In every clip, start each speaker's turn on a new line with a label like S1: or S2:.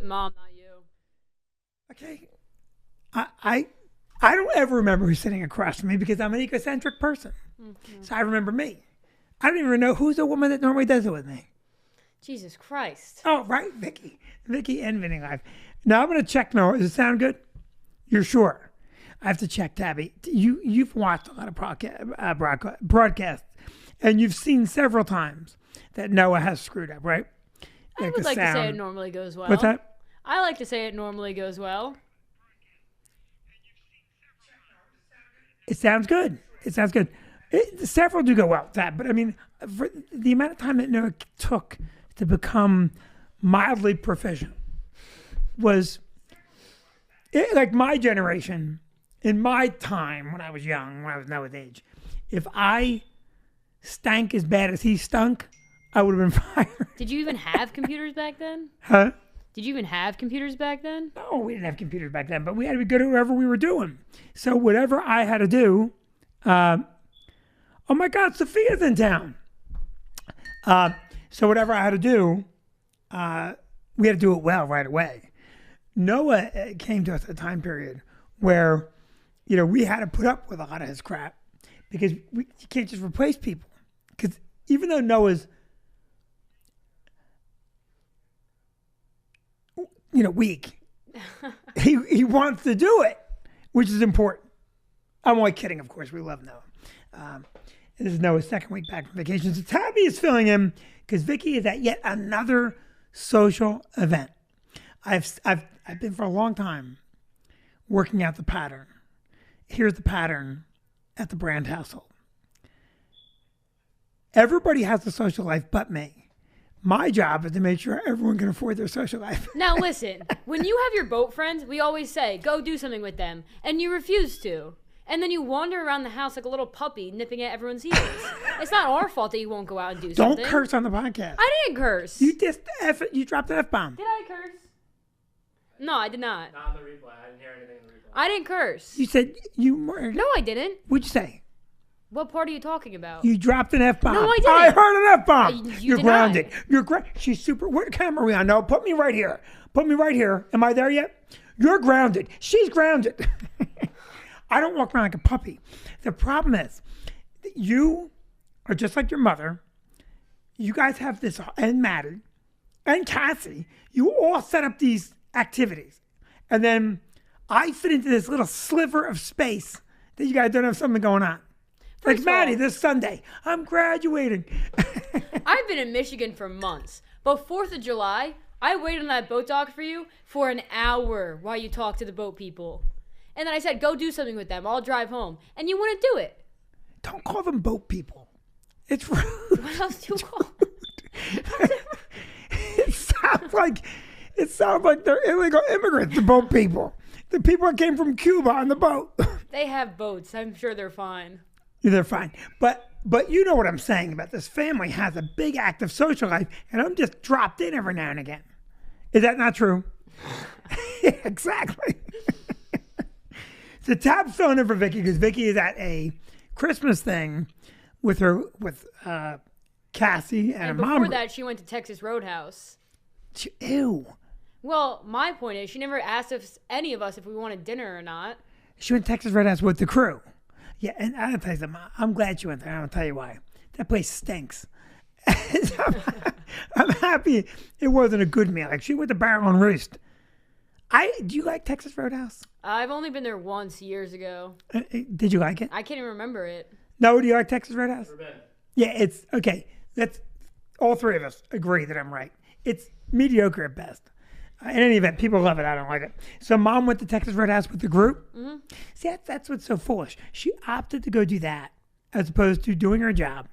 S1: Mom, not you.
S2: Okay. I don't ever remember who's sitting across from me because I'm an egocentric person. Mm-hmm. So I remember me. I don't even know who's the woman that normally does it with me.
S1: Jesus Christ.
S2: Oh, right, Vicky. Vicky and Vinny Live. Now I'm going to check. No, does it sound good? You're sure? I have to check, Tabby. You've watched a lot of broadcasts, and you've seen several times that Noah has screwed up, right?
S1: I would like to say it normally goes well.
S2: What's that?
S1: I like to say it normally goes well.
S2: It sounds good. It sounds good. Several do go well with that, but I mean, for the amount of time that Noah took to become mildly proficient was like my generation. In my time, when I was young, when I was Noah's age, if I stank as bad as he stunk, I would have been fired.
S1: Did you even have computers back then?
S2: Huh?
S1: Did you even have computers back then?
S2: No, we didn't have computers back then, but we had to be good at whatever we were doing. So whatever I had to do, oh my God, Sophia's in town. So whatever I had to do, we had to do it well right away. Noah came to us at a time period where, you know, we had to put up with a lot of his crap because you can't just replace people. Because even though Noah's, you know, weak, he wants to do it, which is important. I'm only kidding, of course. We love Noah. This is Noah's second week back from vacation. So Tabby is filling in because Vicky is at yet another social event. I've been for a long time working out the pattern. Here's the pattern at the Brand household. Everybody has a social life but me. My job is to make sure everyone can afford their social life.
S1: Now listen, when you have your boat friends, we always say, go do something with them. And you refuse to. And then you wander around the house like a little puppy nipping at everyone's heels. It's not our fault that you won't go out and do something.
S2: Don't curse on the podcast.
S1: I didn't curse.
S2: You dropped an F-bomb.
S1: Did I curse? No, I did not.
S3: Not on the replay. I didn't hear anything in the replay.
S1: I didn't curse.
S2: You said you were.
S1: No, I didn't.
S2: What'd you say?
S1: What part are you talking about?
S2: You dropped an F-bomb.
S1: No, I didn't.
S2: I heard an F-bomb.
S1: You
S2: You're grounded. You're She's super. What camera are we on? No, put me right here. Put me right here. Am I there yet? You're grounded. She's grounded. I don't walk around like a puppy. The problem is that you are just like your mother. You guys have this, and Maddie, and Cassie. You all set up these activities. And then I fit into this little sliver of space that you guys don't have something going on. Like Maddie, this Sunday, I'm graduating.
S1: I've been in Michigan for months. But 4th of July, I waited on that boat dock for you for an hour while you talked to the boat people. And then I said, go do something with them. I'll drive home. And you wouldn't do it.
S2: Don't call them boat people. It's rude.
S1: What else do you call
S2: It sounds like they're illegal immigrants, the boat people. The people that came from Cuba on the boat.
S1: They have boats. I'm sure they're fine.
S2: They're fine. But you know what I'm saying about this family has a big active social life, and I'm just dropped in every now and again. Is that not true? Yeah, exactly. So Tab's filling in for Vicky because Vicky is at a Christmas thing with Cassie and her mom.
S1: Before that, she went to Texas Roadhouse.
S2: Ew.
S1: Well, my point is, she never asked any of us if we wanted dinner or not.
S2: She went to Texas Roadhouse with the crew. Yeah, and I'll tell you something. I'm glad she went there. I'll tell you why. That place stinks. I'm happy it wasn't a good meal. Like, she went to Barrel and Roost. Do you like Texas Roadhouse?
S1: I've only been there once years ago.
S2: Did you like it?
S1: I can't even remember it.
S2: No, do you like Texas Roadhouse?
S3: Never been.
S2: Yeah, it's okay. That's all three of us agree that I'm right. It's mediocre at best. In any event, people love it. I don't like it. So Mom went to Texas Roadhouse with the group. Mm-hmm. See, that's what's so foolish. She opted to go do that as opposed to doing her job,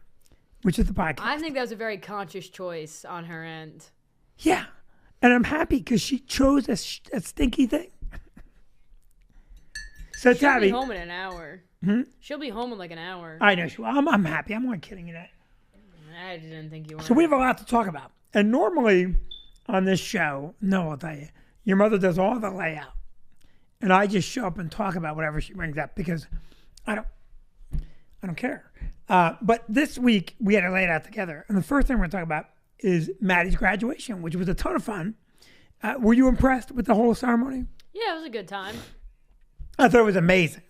S2: which is the podcast.
S1: I think that was a very conscious choice on her end.
S2: Yeah. And I'm happy because she chose a stinky thing. So
S1: She'll
S2: Tabby,
S1: be home in an hour.
S2: Hmm?
S1: She'll be home in like an hour.
S2: I know. I'm happy. I'm not kidding you that.
S1: I didn't think you were.
S2: So we have a lot to talk about. And normally on this show, no, I'll tell you, your mother does all the layout. And I just show up and talk about whatever she brings up because I don't care. But this week we had to lay it out together. And the first thing we're going to talk about is Maddie's graduation, which was a ton of fun. Were you impressed with the whole ceremony?
S1: Yeah, it was a good time.
S2: I thought it was amazing.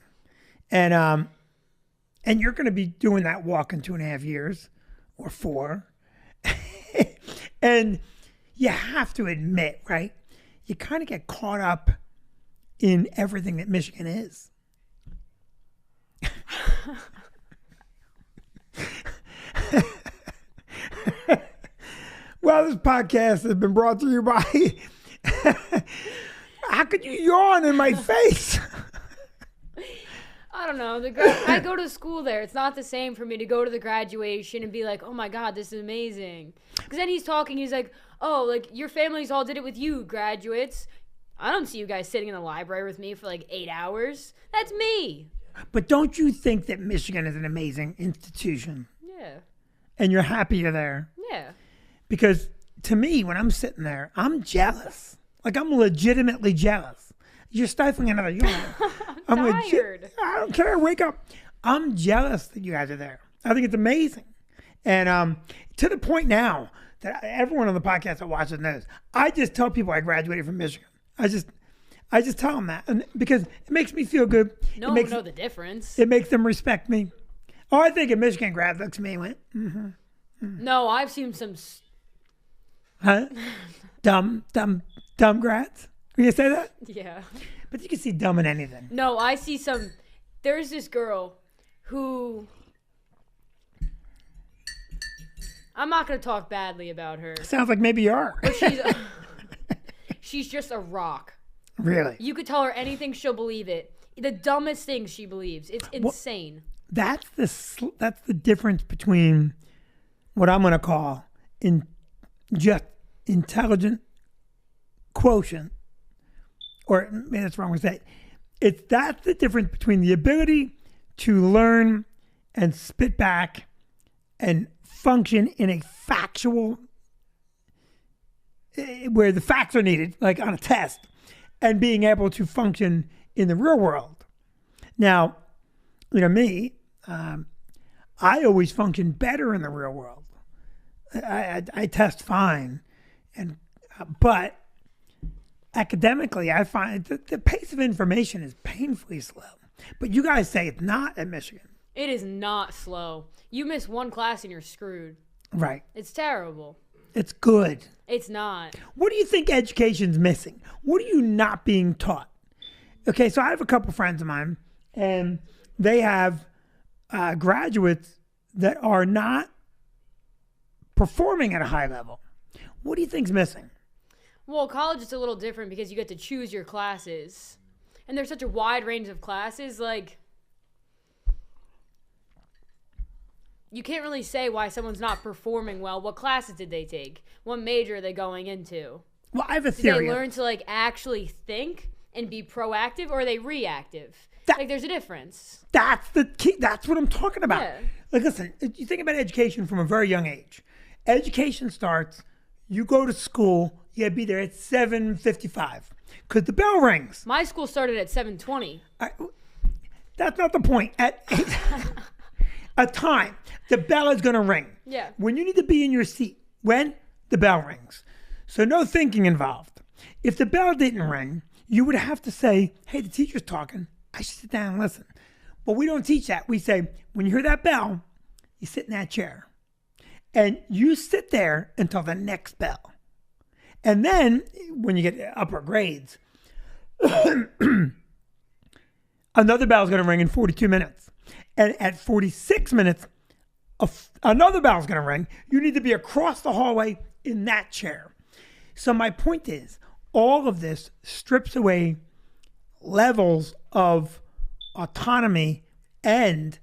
S2: And you're going to be doing that walk in 2.5 years or 4. And you have to admit, right? You kind of get caught up in everything that Michigan is. Well, this podcast has been brought to you by... How could you yawn in my face?
S1: I don't know. I go to school there. It's not the same for me to go to the graduation and be like, oh my God, this is amazing. Because then he's talking, he's like, oh, like your families all did it with you, graduates. I don't see you guys sitting in the library with me for like 8 hours. That's me.
S2: But don't you think that Michigan is an amazing institution?
S1: Yeah.
S2: And you're happy you're there?
S1: Yeah.
S2: Because to me, when I'm sitting there, I'm jealous. Like, I'm legitimately jealous. You're stifling another yawn.
S1: I'm tired.
S2: I don't care. Wake up. I'm jealous that you guys are there. I think it's amazing. And to the point now that everyone on the podcast that watches knows, I just tell people I graduated from Michigan. I just tell them that, and because it makes me feel good.
S1: No one will know the difference.
S2: It makes them respect me. Oh, I think a Michigan grad looks at me and went,
S1: No, I've seen some...
S2: Huh? Dumb grads? Can you say that?
S1: Yeah.
S2: But you can see dumb in anything.
S1: No, I see some... There's this girl who... I'm not going to talk badly about her.
S2: Sounds like maybe you are.
S1: But she's just a rock.
S2: Really?
S1: You could tell her anything, she'll believe it. The dumbest things she believes. It's insane.
S2: That's the difference between what I'm going to call just intelligent quotient, or maybe that's wrong to say. That's the difference between the ability to learn and spit back and function in a factual, where the facts are needed, like on a test, and being able to function in the real world. Now, me, I always function better in the real world. I test fine, but academically, I find the pace of information is painfully slow. But you guys say it's not at Michigan.
S1: It is not slow. You miss one class and you're screwed.
S2: Right.
S1: It's terrible.
S2: It's good.
S1: It's not.
S2: What do you think education's missing? What are you not being taught? Okay, so I have a couple friends of mine, and they have graduates that are not performing at a high level. What do you think's missing?
S1: Well, college is a little different because you get to choose your classes. And there's such a wide range of classes, like... You can't really say why someone's not performing well. What classes did they take? What major are they going into?
S2: Well, I have a theory.
S1: Did they learn to actually think and be proactive, or are they reactive? There's a difference.
S2: That's the key. That's what I'm talking about.
S1: Yeah.
S2: Listen, you think about education from a very young age. Education starts, you go to school, you gotta be there at 7:55 because the bell rings.
S1: My school started at 7:20.
S2: That's not the point. At a time, the bell is going to ring.
S1: Yeah.
S2: When you need to be in your seat, when the bell rings. So no thinking involved. If the bell didn't ring, you would have to say, hey, the teacher's talking. I should sit down and listen. But we don't teach that. We say, when you hear that bell, you sit in that chair. And you sit there until the next bell. And then, when you get upper grades, another bell is going to ring in 42 minutes. And at 46 minutes, another bell is going to ring. You need to be across the hallway in that chair. So my point is, all of this strips away levels of autonomy and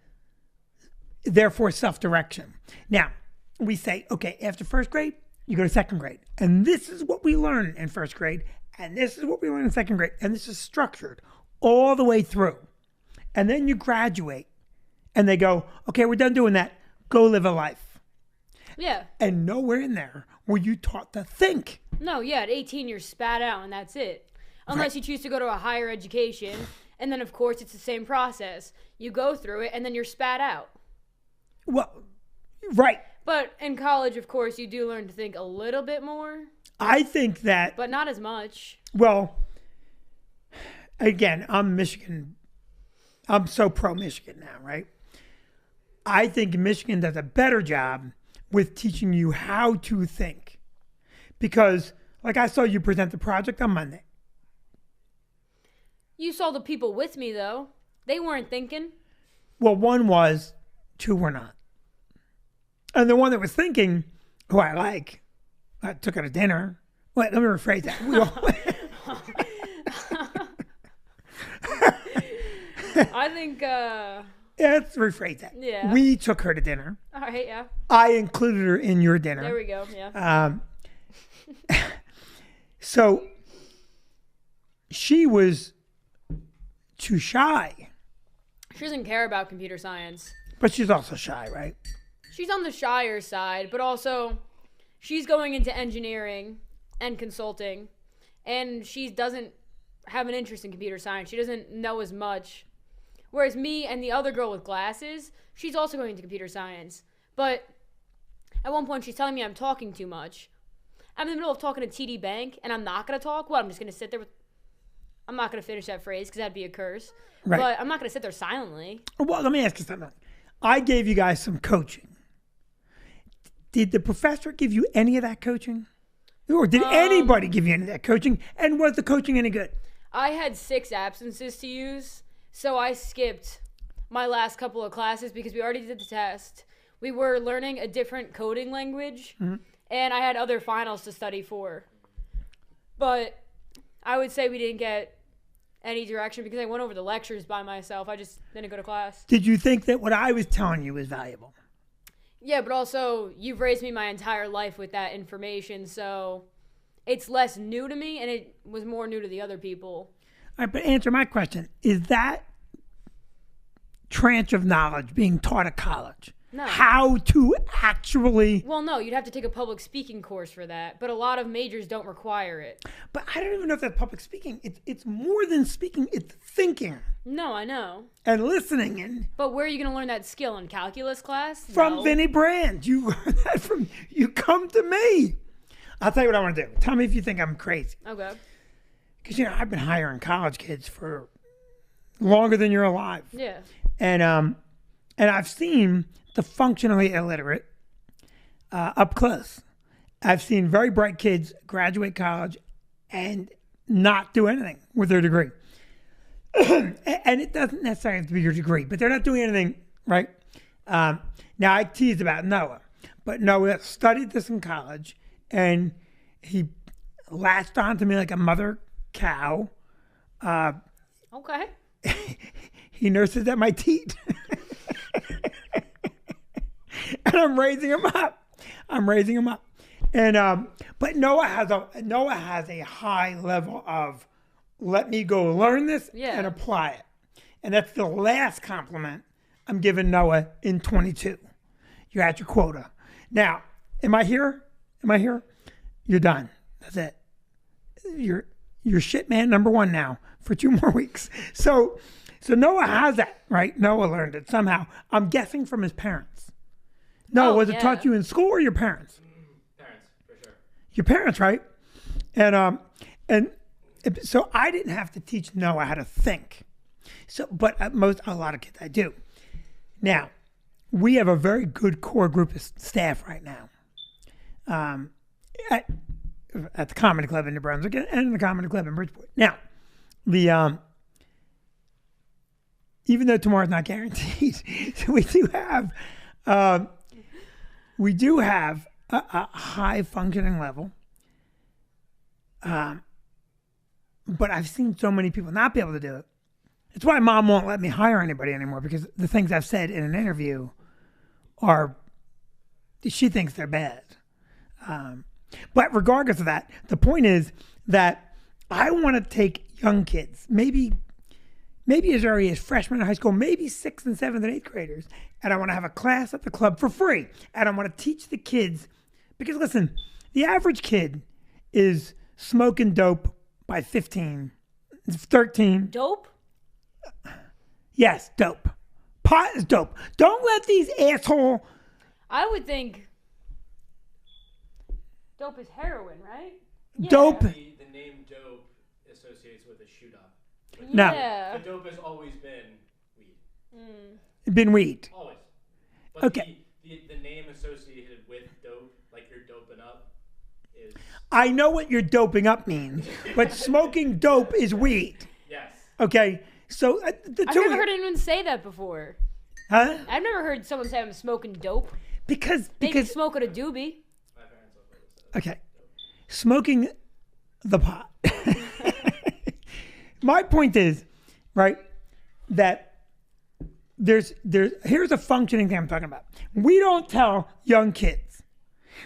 S2: therefore self-direction. Now, we say, okay, after first grade, you go to second grade. And this is what we learn in first grade. And this is what we learn in second grade. And this is structured all the way through. And then you graduate. And they go, okay, we're done doing that. Go live a life.
S1: Yeah.
S2: And nowhere in there were you taught to think.
S1: No, yeah, at 18 you're spat out and that's it. Unless you choose to go to a higher education. And then, of course, it's the same process. You go through it and then you're spat out.
S2: Well, right.
S1: But in college, of course, you do learn to think a little bit more.
S2: I think that,
S1: but not as much.
S2: well, again, I'm Michigan. I'm so pro Michigan now, right? I think Michigan does a better job with teaching you how to think. Because, like I saw you present the project on Monday.
S1: You saw the people with me, though. They weren't thinking.
S2: Well, one was, two were not. And the one that was thinking, who I like, I took her to dinner. Wait, let me rephrase that. We all,
S1: I think,
S2: yeah, let's rephrase that.
S1: Yeah.
S2: We took her to dinner.
S1: all right, yeah.
S2: I included her in your dinner.
S1: There we go, yeah.
S2: So she was too shy,
S1: She doesn't care about computer science.
S2: but she's also shy, right?
S1: She's on the shyer side, but also she's going into engineering and consulting, and she doesn't have an interest in computer science. She doesn't know as much. Whereas me and the other girl with glasses, she's also going into computer science. But at one point, she's telling me I'm talking too much. I'm in the middle of talking to TD Bank, and I'm not going to talk. What, I'm just going to sit there with... I'm not going to finish that phrase because that'd be a curse.
S2: Right.
S1: But I'm not going to sit there silently.
S2: Well, let me ask you something. I gave you guys some coaching. Did the professor give you any of that coaching? Or did anybody give you any of that coaching? And was the coaching any good?
S1: I had 6 absences to use, so I skipped my last couple of classes because we already did the test. We were learning a different coding language, and I had other finals to study for. But I would say we didn't get any direction because I went over the lectures by myself. I just didn't go to class.
S2: Did you think that what I was telling you was valuable?
S1: Yeah, but also you've raised me my entire life with that information, so it's less new to me, and it was more new to the other people.
S2: All right, but answer my question. Is that tranche of knowledge being taught at college?
S1: No.
S2: How to actually...
S1: Well, no, you'd have to take a public speaking course for that, but a lot of majors don't require it.
S2: But I don't even know if that's public speaking. It's more than speaking. It's thinking
S1: No, I know.
S2: and listening. And
S1: But where are you going to learn that skill? In calculus class?
S2: from
S1: No.
S2: Vinnie Brand, you learn that from... You come to me. I'll tell you what I want to do. Tell me if you think I'm crazy.
S1: Okay.
S2: Because, I've been hiring college kids for longer than you're alive.
S1: Yeah.
S2: And I've seen the functionally illiterate up close. I've seen very bright kids graduate college and not do anything with their degree. And it doesn't necessarily have to be your degree, but they're not doing anything, right? Now, I teased about Noah, but Noah studied this in college, and he latched onto me like a mother cow.
S1: Okay.
S2: He nurses at my teat. And I'm raising him up. And but Noah has a high level of let me go learn this
S1: Yeah.
S2: and apply it. And that's the last compliment I'm giving Noah in 22. You're at your quota. Now, am I here? You're done. That's it. You're shit man number 1 now for 2 more weeks. So Noah has that, right? Noah learned it somehow. I'm guessing from his parents. No, was it
S1: yeah.
S2: taught you in school or your parents?
S3: Parents, for sure.
S2: Your parents, right? And so I didn't have to teach Noah how to think. But a lot of kids I do. Now, we have a very good core group of staff right now. At the Comedy Club in New Brunswick and the Comedy Club in Bridgeport. Now, even though tomorrow's not guaranteed, we do have a high functioning level. But I've seen so many people not be able to do it. It's why Mom won't let me hire anybody anymore, because the things I've said in an interview she thinks they're bad. But regardless of that, the point is that I want to take young kids, maybe as early as freshmen in high school, maybe 6th and 7th and 8th graders, and I want to have a class at the club for free. And I want to teach the kids, because listen, the average kid is smoking dope by 15, 13.
S1: Dope?
S2: Yes, dope. Pot is dope. Don't let these asshole...
S1: I would think Dope is heroin, right? Yeah.
S2: Dope.
S3: The name dope associates with a shoot up. But
S2: No.
S1: Yeah.
S3: the dope has always been weed.
S2: Been weed.
S3: Always. But
S2: Okay.
S3: The name associated with dope, like you're doping up, is
S2: I know what you're doping up means, but smoking dope is weed.
S3: yes.
S2: Okay, so the
S1: I've
S2: two.
S1: never heard anyone say that before.
S2: Huh?
S1: I've never heard someone say I'm smoking dope.
S2: Because
S1: Maybe smoking a doobie.
S3: My parents always said
S2: okay, smoking the pot. My point is, right, that there's here's a functioning thing I'm talking about. We don't tell young kids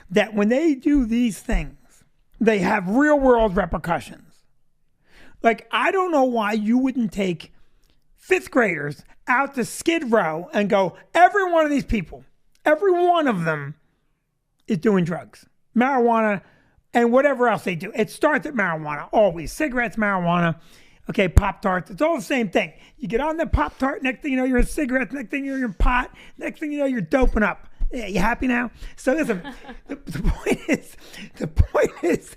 S2: that when they do these things, they have real world repercussions. Like, I don't know why you wouldn't take fifth graders out to Skid Row and go, every one of these people, every one of them is doing drugs, marijuana, and whatever else they do. It starts at marijuana, always. Cigarettes, marijuana, okay, Pop-Tarts. It's all the same thing. You get on the Pop-Tart, next thing you know, you're in cigarettes, next thing you know, you're in pot, next thing you know, you're doping up. Yeah, you happy now? So listen, the point is,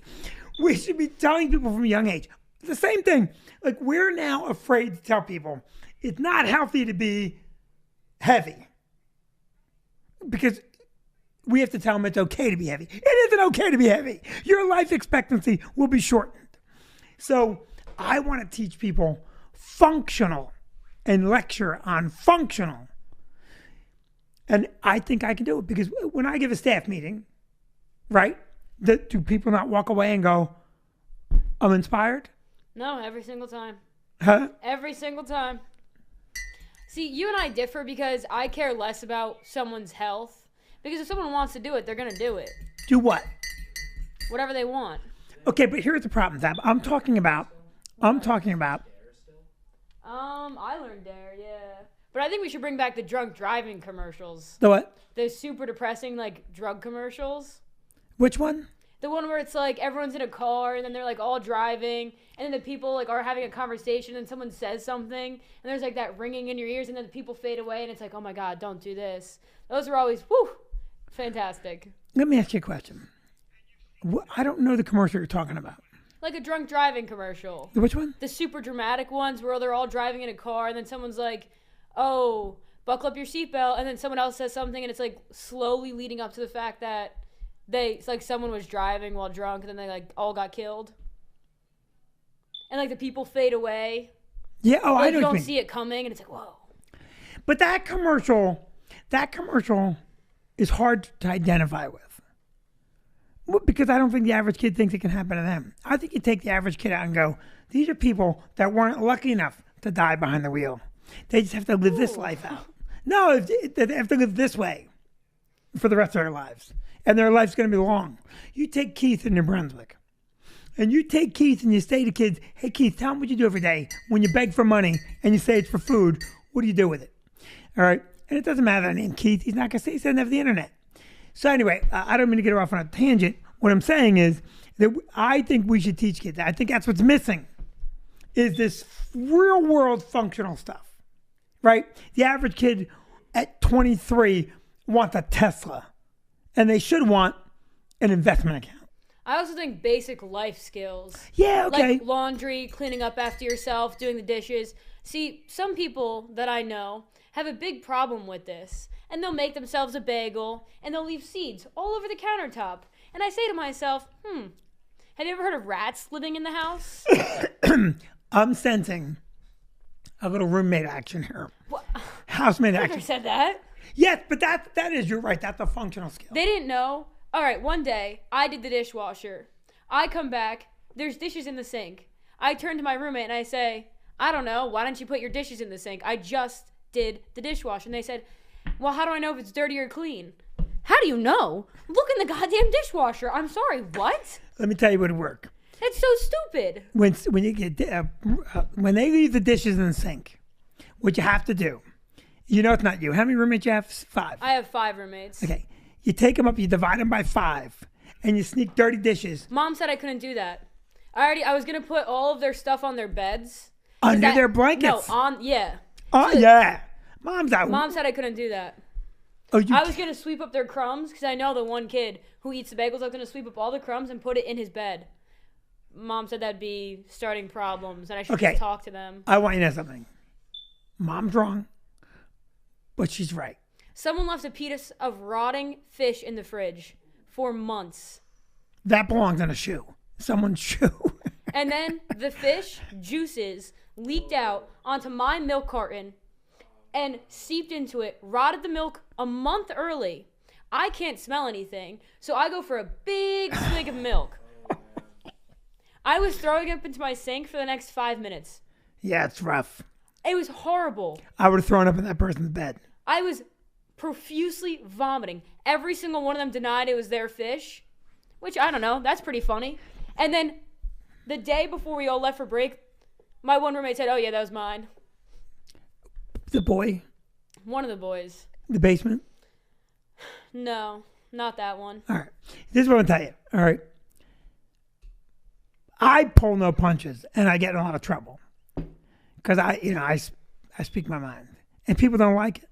S2: we should be telling people from a young age. The same thing. Like, we're now afraid to tell people it's not healthy to be heavy. Because we have to tell them it's okay to be heavy. It isn't okay to be heavy. Your life expectancy will be shortened. So I want to teach people functional and lecture on functional. And I think I can do it because when I give a staff meeting, right, do people not walk away and go, I'm inspired?
S1: No, every single time.
S2: Huh?
S1: Every single time. See, you and I differ because I care less about someone's health. Because if someone wants to do it, they're going to do it.
S2: Do what?
S1: Whatever they want.
S2: Okay, but here's the problem, Zab. I'm talking about.
S1: I learned Dare, yeah. But I think we should bring back the drunk driving commercials.
S2: The what?
S1: The super depressing, like, drug commercials.
S2: Which one?
S1: The one where it's like everyone's in a car and then they're like all driving and then the people like are having a conversation and someone says something and there's like that ringing in your ears and then the people fade away and it's like, oh my God, don't do this. Those are always, whew, fantastic.
S2: Let me ask you a question. I don't know the commercial you're talking about.
S1: Like a drunk driving commercial.
S2: Which one?
S1: The super dramatic ones where they're all driving in a car and then someone's like, oh, buckle up your seatbelt, and then someone else says something and it's like slowly leading up to the fact that it's like someone was driving while drunk and then they like all got killed. And like the people fade away.
S2: Yeah, oh,
S1: Like,
S2: I know
S1: you
S2: what
S1: don't
S2: you mean.
S1: see it coming and it's like, whoa.
S2: But that commercial is hard to identify with. Well, because I don't think the average kid thinks it can happen to them. I think you take the average kid out and go, these are people that weren't lucky enough to die behind the wheel. They just have to live this life out. No, they have to live this way for the rest of their lives. And their life's going to be long. You take Keith in New Brunswick. And you take Keith and you say to kids, hey, Keith, tell them what you do every day. When you beg for money and you say it's for food, what do you do with it? All right? And it doesn't matter the name Keith. He's not going to say he doesn't have the internet. So anyway, I don't mean to get off on a tangent. What I'm saying is that I think we should teach kids. I think that's what's missing is this real world functional stuff, right? The average kid at 23 wants a Tesla, and they should want an investment account.
S1: I also think basic life skills.
S2: Yeah, okay.
S1: Like laundry, cleaning up after yourself, doing the dishes. See, some people that I know have a big problem with this. And they'll make themselves a bagel, and they'll leave seeds all over the countertop. And I say to myself, have you ever heard of rats living in the house?
S2: I'm sensing a little roommate action here.
S1: What?
S2: Housemate
S1: I never
S2: action.
S1: said that.
S2: Yes, but that is, you're right, that's a functional skill.
S1: They didn't know. All right, one day, I did the dishwasher. I come back, there's dishes in the sink. I turn to my roommate and I say, I don't know, why don't you put your dishes in the sink? I just did the dishwasher. And they said, well, how do I know if it's dirty or clean? How do you know? Look in the goddamn dishwasher. I'm sorry, what?
S2: Let me tell you what would work.
S1: That's so stupid.
S2: When you get when they leave the dishes in the sink, what you have to do, you know it's not you. How many roommates you have? 5.
S1: I have 5 roommates.
S2: Okay. You take them up, you divide them by 5, and you sneak dirty dishes
S1: Mom said I couldn't do that. I was going to put all of their stuff on their beds.
S2: under their blankets.
S1: No, yeah.
S2: Oh, yeah. Mom's out.
S1: Mom said I couldn't do that.
S2: Oh, you.
S1: I was gonna sweep up their crumbs because I know the one kid who eats the bagels. I was gonna sweep up all the crumbs and put it in his bed. Mom said that'd be starting problems, and I should
S2: Okay.
S1: just talk to them.
S2: I want you to know something. Mom's wrong, but she's right.
S1: Someone left a piece of rotting fish in the fridge for months.
S2: That belongs in a shoe. Someone's shoe.
S1: And then the fish juices leaked out onto my milk carton and seeped into it, rotted the milk a month early. I can't smell anything, so I go for a big swig of milk. I was throwing up into my sink for the next 5 minutes.
S2: Yeah, it's rough.
S1: It was horrible.
S2: I would have thrown up in that person's bed.
S1: I was profusely vomiting. Every single one of them denied it was their fish, which I don't know. That's pretty funny. And then the day before we all left for break, my one roommate said, "Oh yeah, that was mine."
S2: The boy,
S1: One of the boys.
S2: the basement.
S1: No, not that one.
S2: All right. This is what I'm going to tell you. All right. I pull no punches, and I get in a lot of trouble because I speak my mind, and people don't like it.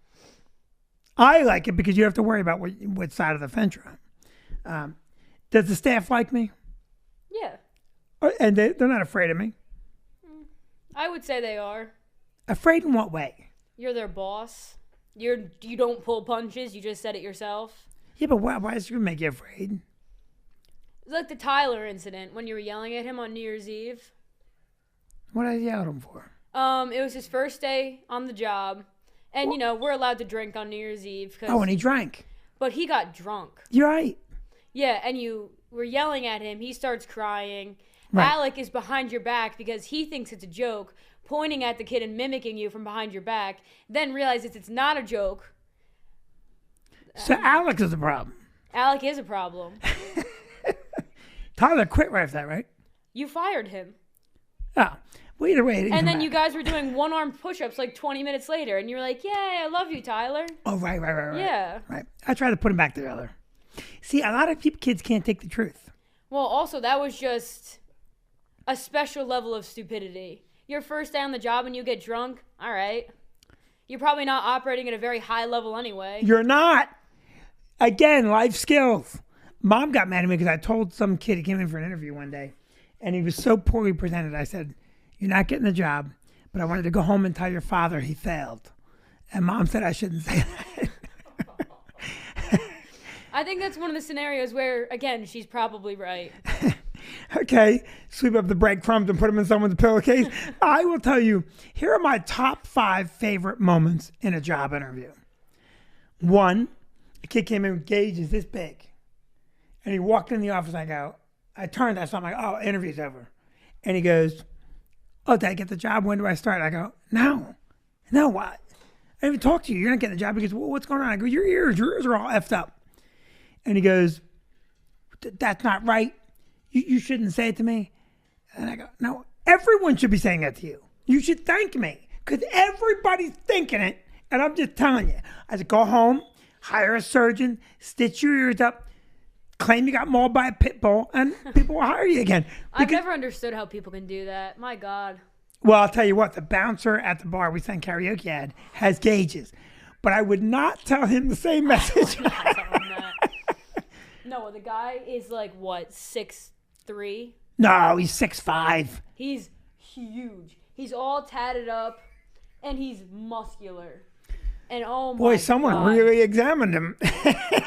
S2: I like it because you have to worry about what side of the fence you're on. Does the staff like me?
S1: Yeah,
S2: And they're not afraid of me.
S1: I would say they are.
S2: Afraid in what way?
S1: You're their boss. You don't pull punches. You just said it yourself.
S2: Yeah, but why is it going to make you afraid?
S1: It's like the Tyler incident when you were yelling at him on New Year's Eve.
S2: What did I yell at him for?
S1: It was his first day on the job, and we're allowed to drink on New Year's Eve.
S2: Oh, and he drank.
S1: But he got drunk.
S2: You're right.
S1: Yeah, and you were yelling at him. He starts crying.
S2: Right.
S1: Alec is behind your back because he thinks it's a joke, pointing at the kid and mimicking you from behind your back, then realizes it's not a joke.
S2: So Alex is the problem.
S1: Alec is a problem.
S2: Tyler quit right after that, right?
S1: You fired him.
S2: Oh, well, either way.
S1: And then you guys were doing one-armed push-ups like 20 minutes later, and you were like, "Yay, I love you, Tyler."
S2: Oh, right.
S1: Yeah.
S2: Right. I try to put him back together. See, a lot of kids can't take the truth.
S1: Well, also, that was just a special level of stupidity. Your first day on the job and you get drunk, all right. You're probably not operating at a very high level anyway.
S2: You're not. Again, life skills. Mom got mad at me because I told some kid, he came in for an interview one day, and he was so poorly presented. I said, "You're not getting the job, but I wanted to go home and tell your father he failed." And Mom said I shouldn't say that.
S1: I think that's one of the scenarios where, again, she's probably right.
S2: Okay, sweep up the breadcrumbs and put them in someone's pillowcase. I will tell you, here are my top 5 favorite moments in a job interview. 1, a kid came in with gauges this big. And he walked in the office, I turned, I saw him, "Oh, interview's over." And he goes, "Oh, did I get the job? When do I start?" I go, No, what? I didn't even talk to you. You're not getting the job. He goes, "Well, what's going on?" I go, Your ears are all effed up." And he goes, "That's not right. You shouldn't say it to me." And I go, "No, everyone should be saying that to you. You should thank me because everybody's thinking it. And I'm just telling you." I said, "Go home, hire a surgeon, stitch your ears up, claim you got mauled by a pit bull, and people will hire you again."
S1: I've never understood how people can do that. My God.
S2: Well, I'll tell you what, the bouncer at the bar we sang karaoke at has gauges. But I would not tell him the same message.
S1: No, the guy is like, what, 6'3"?
S2: No, he's 6'5".
S1: He's huge. He's all tatted up, and he's muscular. And oh my
S2: Boy, someone
S1: God.
S2: really examined him.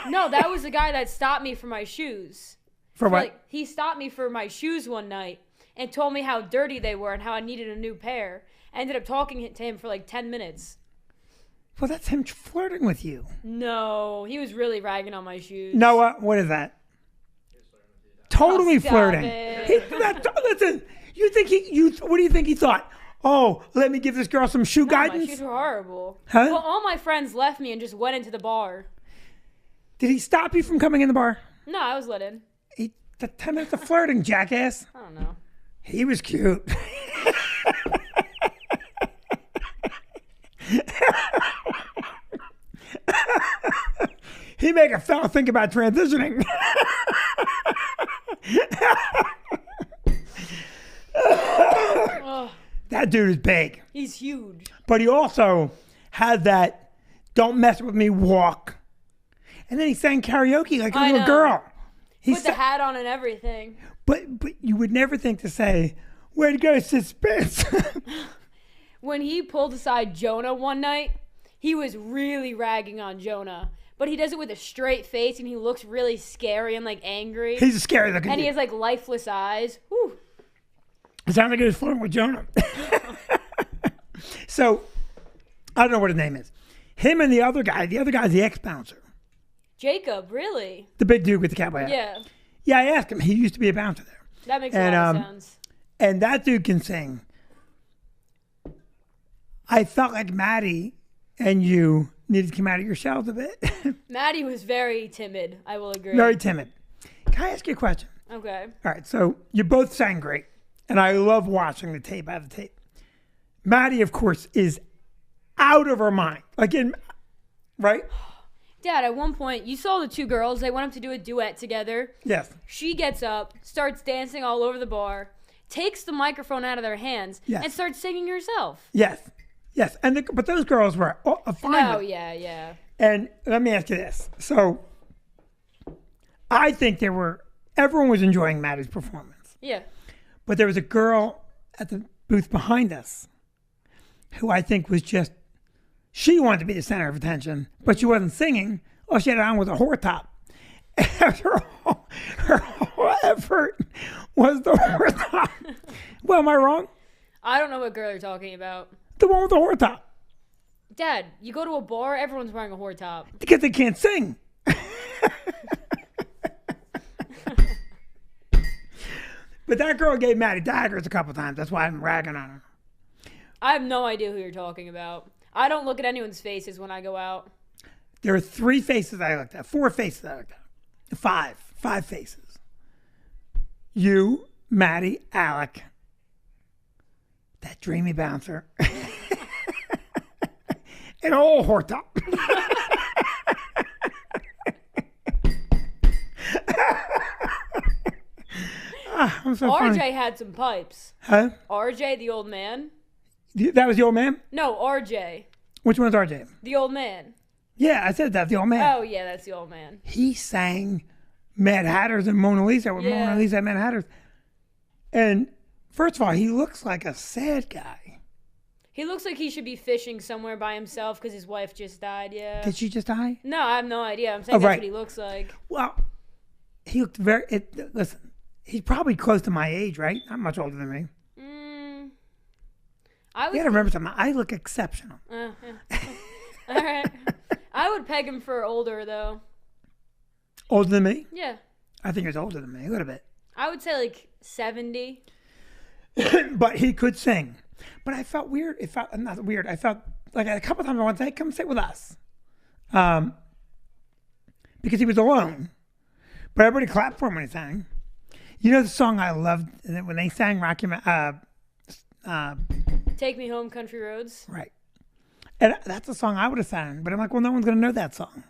S1: No, that was the guy that stopped me for my shoes.
S2: For what?
S1: Like, he stopped me for my shoes one night and told me how dirty they were and how I needed a new pair. I ended up talking to him for like 10 minutes.
S2: Well, that's him flirting with you.
S1: No, he was really ragging on my shoes.
S2: Noah, what is that? Totally
S1: stop
S2: flirting.
S1: it.
S2: Listen, what do you think he thought? "Oh, let me give this girl some shoe
S1: My
S2: guidance"?
S1: shoes were horrible.
S2: Huh?
S1: Well, all my friends left me and just went into the bar.
S2: Did he stop you from coming in the bar?
S1: No, I was let in.
S2: The 10 minutes of flirting, jackass.
S1: I don't know.
S2: He was cute. He make a fella think about transitioning.
S1: Oh,
S2: That dude is big.
S1: he's huge.
S2: But he also had that "don't mess with me" walk. And then he sang karaoke like a
S1: I
S2: little
S1: know.
S2: girl. He
S1: Put the hat on and everything.
S2: but you would never think to say, way to go, suspense.
S1: When he pulled aside Jonah one night, he was really ragging on Jonah. But he does it with a straight face, and he looks really scary and, like, angry.
S2: He's a scary looking
S1: And he
S2: dude.
S1: has, like, lifeless eyes. Whew.
S2: It sounds like he was flirting with Jonah. So, I don't know what his name is. Him and the other guy's the ex-bouncer.
S1: Jacob, really?
S2: The big dude with the cowboy hat.
S1: Yeah.
S2: Yeah, I asked him. He used to be a bouncer there.
S1: That makes
S2: And,
S1: a lot of sense.
S2: And that dude can sing. I felt like Maddie and you needed to come out of your shells a bit.
S1: Maddie was very timid, I will agree.
S2: Very timid. Can I ask you a question?
S1: Okay.
S2: All right, so you both sang great, and I love watching the tape. I have the tape. Maddie, of course, is out of her mind. Right?
S1: Dad, at one point, you saw the two girls. They went up to do a duet together.
S2: Yes.
S1: She gets up, starts dancing all over the bar, takes the microphone out of their hands,
S2: Yes.
S1: and starts singing herself.
S2: Yes. Yes. But those girls were fine.
S1: No,
S2: with it.
S1: yeah.
S2: And let me ask you this. So I think everyone was enjoying Maddie's performance.
S1: Yeah.
S2: But there was a girl at the booth behind us who I think was she wanted to be the center of attention, but she wasn't singing. All she had on was a whore top. Her whole effort was the whore top. Well, am I wrong?
S1: I don't know what girl you're talking about.
S2: The one with the whore top.
S1: Dad, you go to a bar, everyone's wearing a whore top.
S2: Because they can't sing. But that girl gave Maddie daggers a couple times. That's why I'm ragging on her.
S1: I have no idea who you're talking about. I don't look at anyone's faces when I go out.
S2: There are 3 faces I looked at. 4 faces I looked at. 5 faces. You, Maddie, Alec, that dreamy bouncer, and old whore top. I'm so
S1: RJ
S2: funny.
S1: had some pipes.
S2: Huh?
S1: RJ, the old man?
S2: That was the old man?
S1: No, RJ,
S2: Which one's RJ?
S1: the old man.
S2: Yeah, I said that, the old man.
S1: Oh, yeah, that's the old man.
S2: He sang Mad Hatters and Mona Lisa with
S1: Yeah.
S2: Mona Lisa and Mad Hatters. And first of all, he looks like a sad guy.
S1: He looks like he should be fishing somewhere by himself because his wife just died, yeah.
S2: Did she just die?
S1: No, I have no idea. I'm saying
S2: Oh,
S1: that's
S2: right.
S1: what he looks like.
S2: Well, he looked listen, he's probably close to my age, right? Not much older than me.
S1: I
S2: You
S1: would,
S2: gotta remember something. I look exceptional.
S1: yeah. All right. I would peg him for older, though.
S2: Older than me?
S1: Yeah.
S2: I think he's older than me, a little bit.
S1: I would say like 70.
S2: But he could sing. But I felt weird. It felt not weird. I felt like a couple times I wanted to say, come sit with us. Because he was alone. But everybody clapped for him when he sang. You know the song I loved when they sang Rocky Mountain?
S1: Take Me Home, Country Roads.
S2: Right. And that's a song I would have sang. But I'm like, well, no one's going to know that song.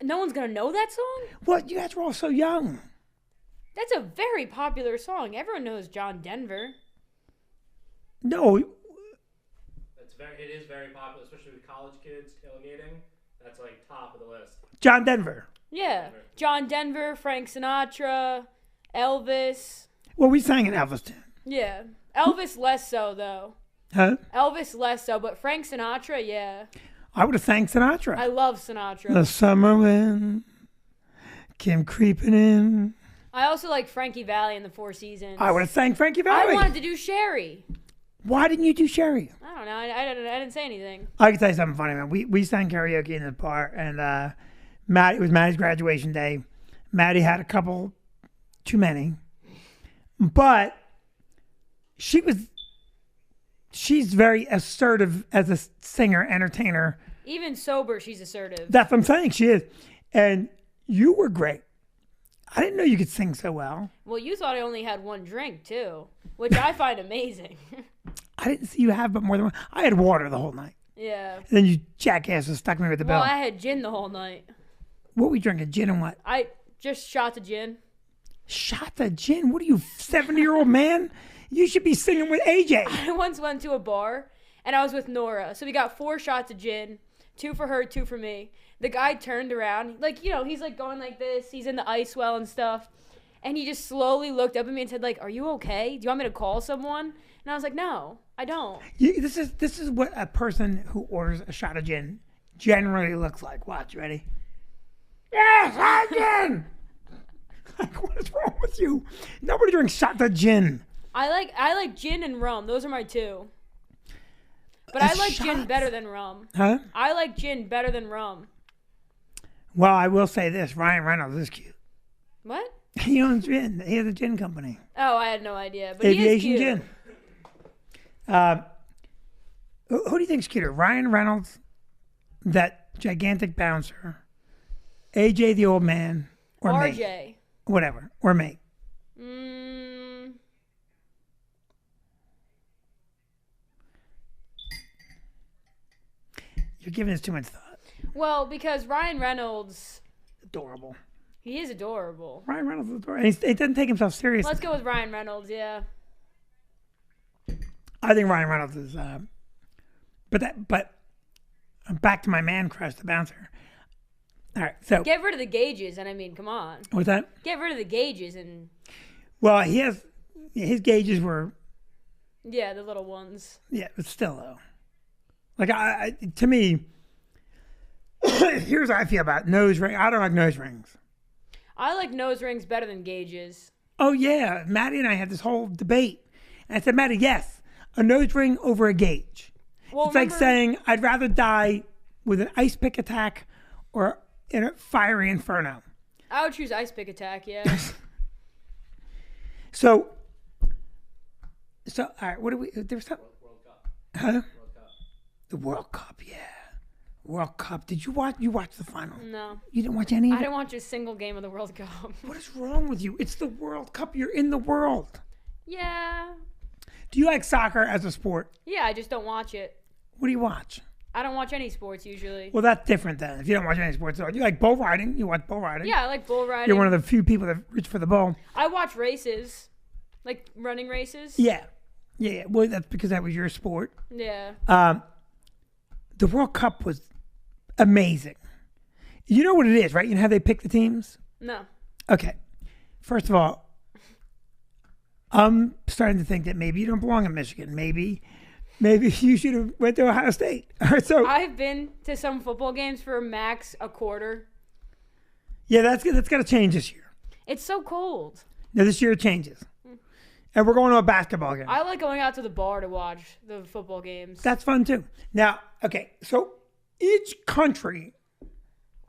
S1: No one's going to know that song?
S2: Well, you guys were all so young.
S1: That's a very popular song. Everyone knows John Denver.
S2: No,
S3: It is very popular, especially with college kids tailgating. That's like top of the list.
S2: John Denver.
S1: Yeah. John Denver, Frank Sinatra, Elvis.
S2: Well, we sang in Elvis tune.
S1: Yeah. Elvis less so, though.
S2: Huh?
S1: Elvis less so, but Frank Sinatra, yeah.
S2: I would have sang Sinatra.
S1: I love Sinatra.
S2: The summer wind came creeping in.
S1: I also like Frankie Valli in the Four Seasons.
S2: I would have sang Frankie
S1: I
S2: Valli.
S1: wanted to do Sherry.
S2: Why didn't you do Sherry?
S1: I don't know. I didn't say anything.
S2: I can tell you something funny, man. We sang karaoke in the bar, and it was Maddie's graduation day. Maddie had a couple too many, but she's very assertive as a singer, entertainer.
S1: Even sober, she's assertive.
S2: That's what I'm saying. She is, and you were great. I didn't know you could sing so well.
S1: Well, you thought I only had one drink, too, which I find amazing.
S2: I didn't see you have but more than one. I had water the whole night.
S1: Yeah.
S2: And then you jackasses stuck me with the
S1: Well,
S2: bell.
S1: I had gin the whole night.
S2: What were we drinking? Gin and what?
S1: I just shot the gin.
S2: Shots of gin? What are you, 70-year-old man? You should be singing with AJ.
S1: I once went to a bar, and I was with Nora. So we got 4 shots of gin, 2 for her, 2 for me. The guy turned around, like, you know, he's like going like this. He's in the ice well and stuff. And he just slowly looked up at me and said, like, "Are you okay? Do you want me to call someone?" And I was like, "No, I don't."
S2: This is what a person who orders a shot of gin generally looks like. Watch, ready? Yes, hot gin. Like, what is wrong with you? Nobody drinks shots of gin.
S1: I like gin and rum. Those are my 2. But I like gin
S2: Shots?
S1: better than rum.
S2: Huh?
S1: I like gin better than rum.
S2: Well, I will say this: Ryan Reynolds is cute.
S1: What?
S2: He owns gin. He has a gin company.
S1: Oh, I had no idea. But he is
S2: Aviation
S1: cute.
S2: Gin. Who do you think's cuter? Ryan Reynolds, that gigantic bouncer, AJ the old man, or me?
S1: RJ.
S2: Whatever, or me. You're giving this too much thought.
S1: Well, because Ryan Reynolds,
S2: Adorable.
S1: he is adorable.
S2: Ryan Reynolds is adorable. And he doesn't take himself seriously.
S1: Let's go with Ryan Reynolds, yeah.
S2: I think Ryan Reynolds is. But back to my man crush, the bouncer. All right, so
S1: Get rid of the gauges, and I mean, come on.
S2: what's that?
S1: Get rid of the gauges and,
S2: Well, his gauges were,
S1: yeah, the little ones.
S2: yeah, but still though. Like to me, here's how I feel about nose ring. I don't like nose rings.
S1: I like nose rings better than gauges.
S2: Oh yeah, Maddie and I had this whole debate, and I said, Maddie, yes, a nose ring over a gauge.
S1: Well,
S2: It's like
S1: remember-
S2: saying I'd rather die with an ice pick attack or in a fiery inferno.
S1: I would choose ice pick attack, yeah.
S2: So all right, what do we? There was something.
S3: World Cup.
S2: Huh?
S3: World Cup.
S2: The World Cup, yeah. World Cup. Did you watch? You watched the final?
S1: No.
S2: You didn't watch any
S1: I
S2: of it?
S1: didn't watch a single game of the World Cup.
S2: What is wrong with you? It's the World Cup. You're in the world.
S1: Yeah.
S2: Do you like soccer as a sport?
S1: Yeah, I just don't watch it.
S2: What do you watch?
S1: I don't watch any sports usually.
S2: Well, that's different then. If you don't watch any sports, you like bull riding. You watch bull riding.
S1: Yeah, I like bull riding.
S2: You're one of the few people that reach for the bull.
S1: I watch races. Like running races.
S2: Yeah. Yeah. Well, that's because that was your sport.
S1: Yeah.
S2: The World Cup was amazing. You know what it is, right? You know how they pick the teams?
S1: No.
S2: Okay. First of all, I'm starting to think that maybe you don't belong in Michigan. Maybe you should have went to Ohio State. All right, so
S1: I've been to some football games for max a quarter.
S2: yeah, that's got to change this year.
S1: It's so cold.
S2: Now this year it changes, and we're going to a basketball game.
S1: I like going out to the bar to watch the football games.
S2: That's fun too. Now, okay, so each country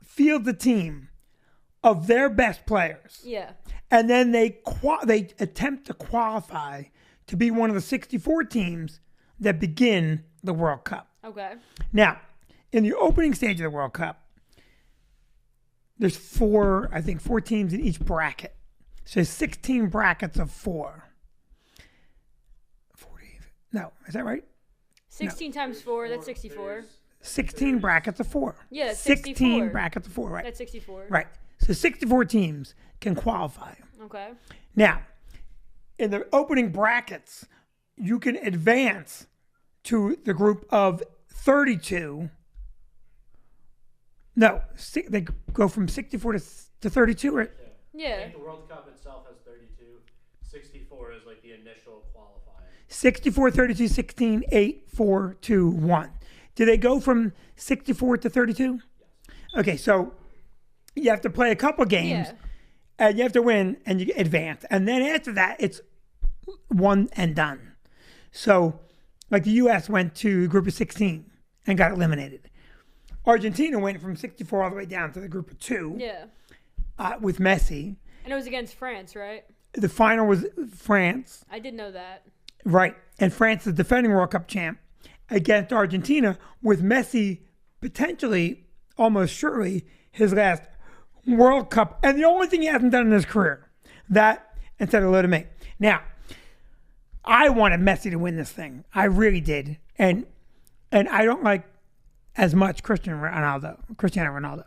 S2: fields a team of their best players,
S1: Yeah.
S2: and then they attempt to qualify to be one of the 64 teams that begin the World Cup.
S1: Okay.
S2: Now, in the opening stage of the World Cup, there's four teams in each bracket. So 16 brackets of 4. 40. No, is that right?
S1: 16 times 4, that's 64.
S2: 16 brackets of 4.
S1: Yeah, that's
S2: 16
S1: 64.
S2: brackets of 4, right?
S1: That's 64.
S2: Right. So 64 teams can qualify.
S1: Okay.
S2: Now, in the opening brackets, you can advance to the group of 32. No, they go from 64 to 32. Right?
S3: I
S1: Yeah.
S3: think the World Cup itself has 32. 64 is like the initial qualifying.
S2: 64, 32, 16, 8, 4, 2, 1. Do they go from 64 to 32?
S3: Yes.
S2: Okay, so you have to play a couple games,
S1: Yeah.
S2: and you have to win, and you advance. And then after that, it's one and done. So, like the U.S. went to the group of 16 and got eliminated. Argentina went from 64 all the way down to the group of 2
S1: Yeah.
S2: with Messi.
S1: And it was against France, right?
S2: The final was France,
S1: I did know that.
S2: right? And France, the defending World Cup champ, against Argentina, with Messi potentially, almost surely, his last World Cup, and the only thing he hasn't done in his career. That and said hello to me. Now, I wanted Messi to win this thing. I really did, and I don't like as much Cristiano Ronaldo.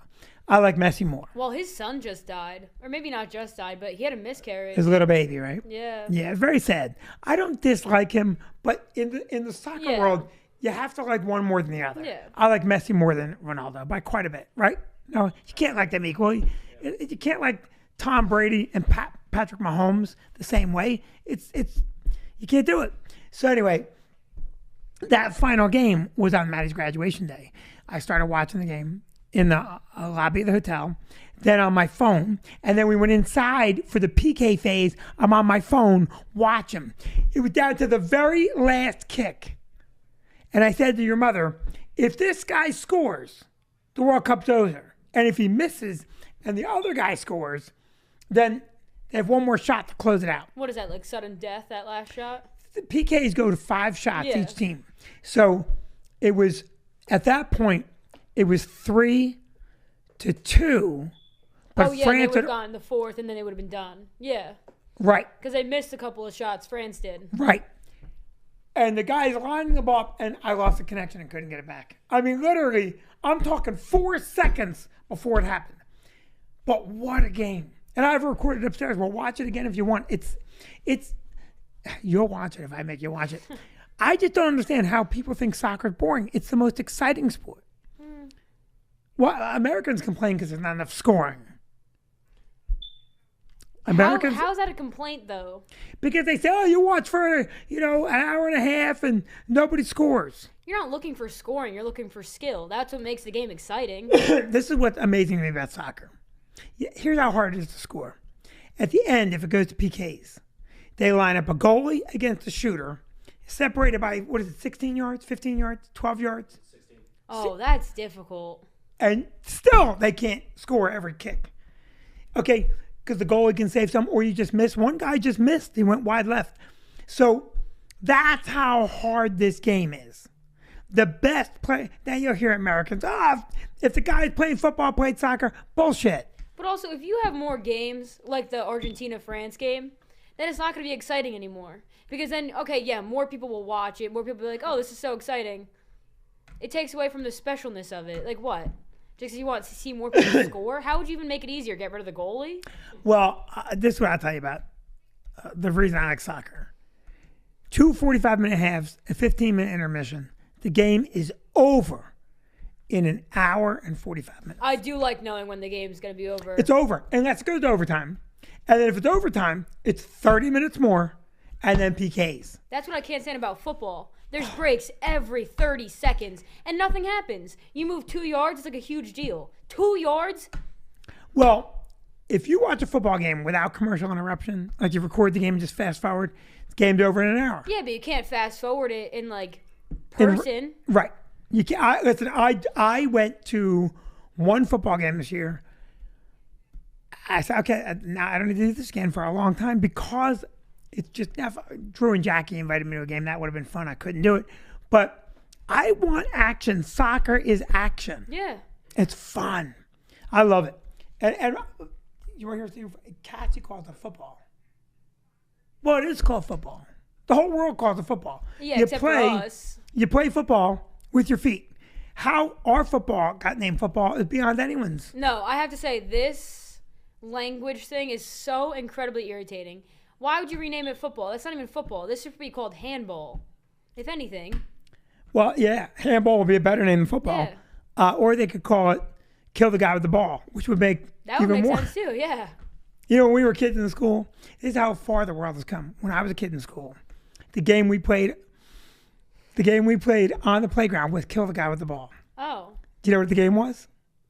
S2: I like Messi more.
S1: Well, his son just died. Or maybe not just died, but he had a miscarriage.
S2: His little baby, right?
S1: Yeah.
S2: Yeah, it's very sad. I don't dislike him, but in the soccer
S1: Yeah.
S2: world, you have to like one more than the other.
S1: Yeah.
S2: I like Messi more than Ronaldo by quite a bit, right? No, you can't like them equally. You can't like Tom Brady and Patrick Mahomes the same way. It's you can't do it. So anyway, that final game was on Maddie's graduation day. I started watching the game in the lobby of the hotel, then on my phone, and then we went inside for the PK phase. I'm on my phone watching. It was down to the very last kick. And I said to your mother, if this guy scores, the World Cup's over. And if he misses and the other guy scores, then they have one more shot to close it out.
S1: What is that, like sudden death, that last shot?
S2: The PKs go to 5 shots
S1: Yeah.
S2: each team. So it was, at that point, it was 3-2. But
S1: Oh, yeah,
S2: France
S1: they would
S2: had,
S1: have gone the fourth, and then they would have been done. Yeah,
S2: right,
S1: because they missed a couple of shots. France did.
S2: right. And the guy's lining the ball up, and I lost the connection and couldn't get it back. I mean, literally, I'm talking 4 seconds before it happened. But what a game. And I have it recorded upstairs. We'll watch it again if you want. It's you'll watch it if I make you watch it. I just don't understand how people think soccer is boring. It's the most exciting sport. Well, Americans complain because there's not enough scoring. Americans,
S1: How's that a complaint, though?
S2: because they say, oh, you watch for, an hour and a half and nobody scores.
S1: You're not looking for scoring. You're looking for skill. That's what makes the game exciting.
S2: This is what's amazing to me about soccer. Here's how hard it is to score. At the end, if it goes to PKs, they line up a goalie against a shooter, separated by, 16 yards, 15 yards, 12 yards?
S3: 16.
S1: Oh, that's difficult.
S2: And still, they can't score every kick. Okay, because the goalie can save some, or you just miss. One guy just missed. He went wide left. So that's how hard this game is. The best play. Now you'll hear Americans, if the guy's playing football, played soccer, bullshit.
S1: But also, if you have more games, like the Argentina-France game, then it's not going to be exciting anymore. Because then, okay, yeah, more people will watch it. More people will be like, oh, this is so exciting. It takes away from the specialness of it. Like what? Just because you want to see more people score? How would you even make it easier? Get rid of the goalie?
S2: Well, this is what I'll tell you about the reason I like soccer. 2 45-minute halves, a 15-minute intermission. The game is over in an hour and 45 minutes.
S1: I do like knowing when the game's going to be over.
S2: It's over, unless it goes to overtime. And then if it's overtime, it's 30 minutes more, and then PKs.
S1: That's what I can't stand about football. There's breaks every 30 seconds, and nothing happens. You move 2 yards, it's like a huge deal. 2 yards?
S2: Well, if you watch a football game without commercial interruption, like you record the game and just fast forward, the game's over in an hour.
S1: Yeah, but you can't fast forward it in, like,
S2: In-
S1: person.
S2: Right. You can. I went to one football game this year. I said, okay, now I don't need to do this again for a long time because it's just, Drew and Jackie invited me to a game. That would have been fun. I couldn't do it. But I want action. Soccer is action.
S1: Yeah.
S2: It's fun. I love it. And you want to hear something? Cassie calls it football. Well, it is called football. The whole world calls it football.
S1: Yeah, except for us.
S2: You play football with your feet. How our football got named football is beyond anyone's.
S1: No, I have to say, this language thing is so incredibly irritating. Why would you rename it football? That's not even football. This should be called handball, if anything.
S2: Well, yeah, handball would be a better name than football.
S1: Yeah.
S2: Or they could call it kill the guy with the ball, which would make
S1: That would
S2: even
S1: make
S2: more.
S1: sense, too, yeah.
S2: When we were kids in school, this is how far the world has come. When I was a kid in school, the game we played on the playground was kill the guy with the ball.
S1: Oh,
S2: Do you know what the game was?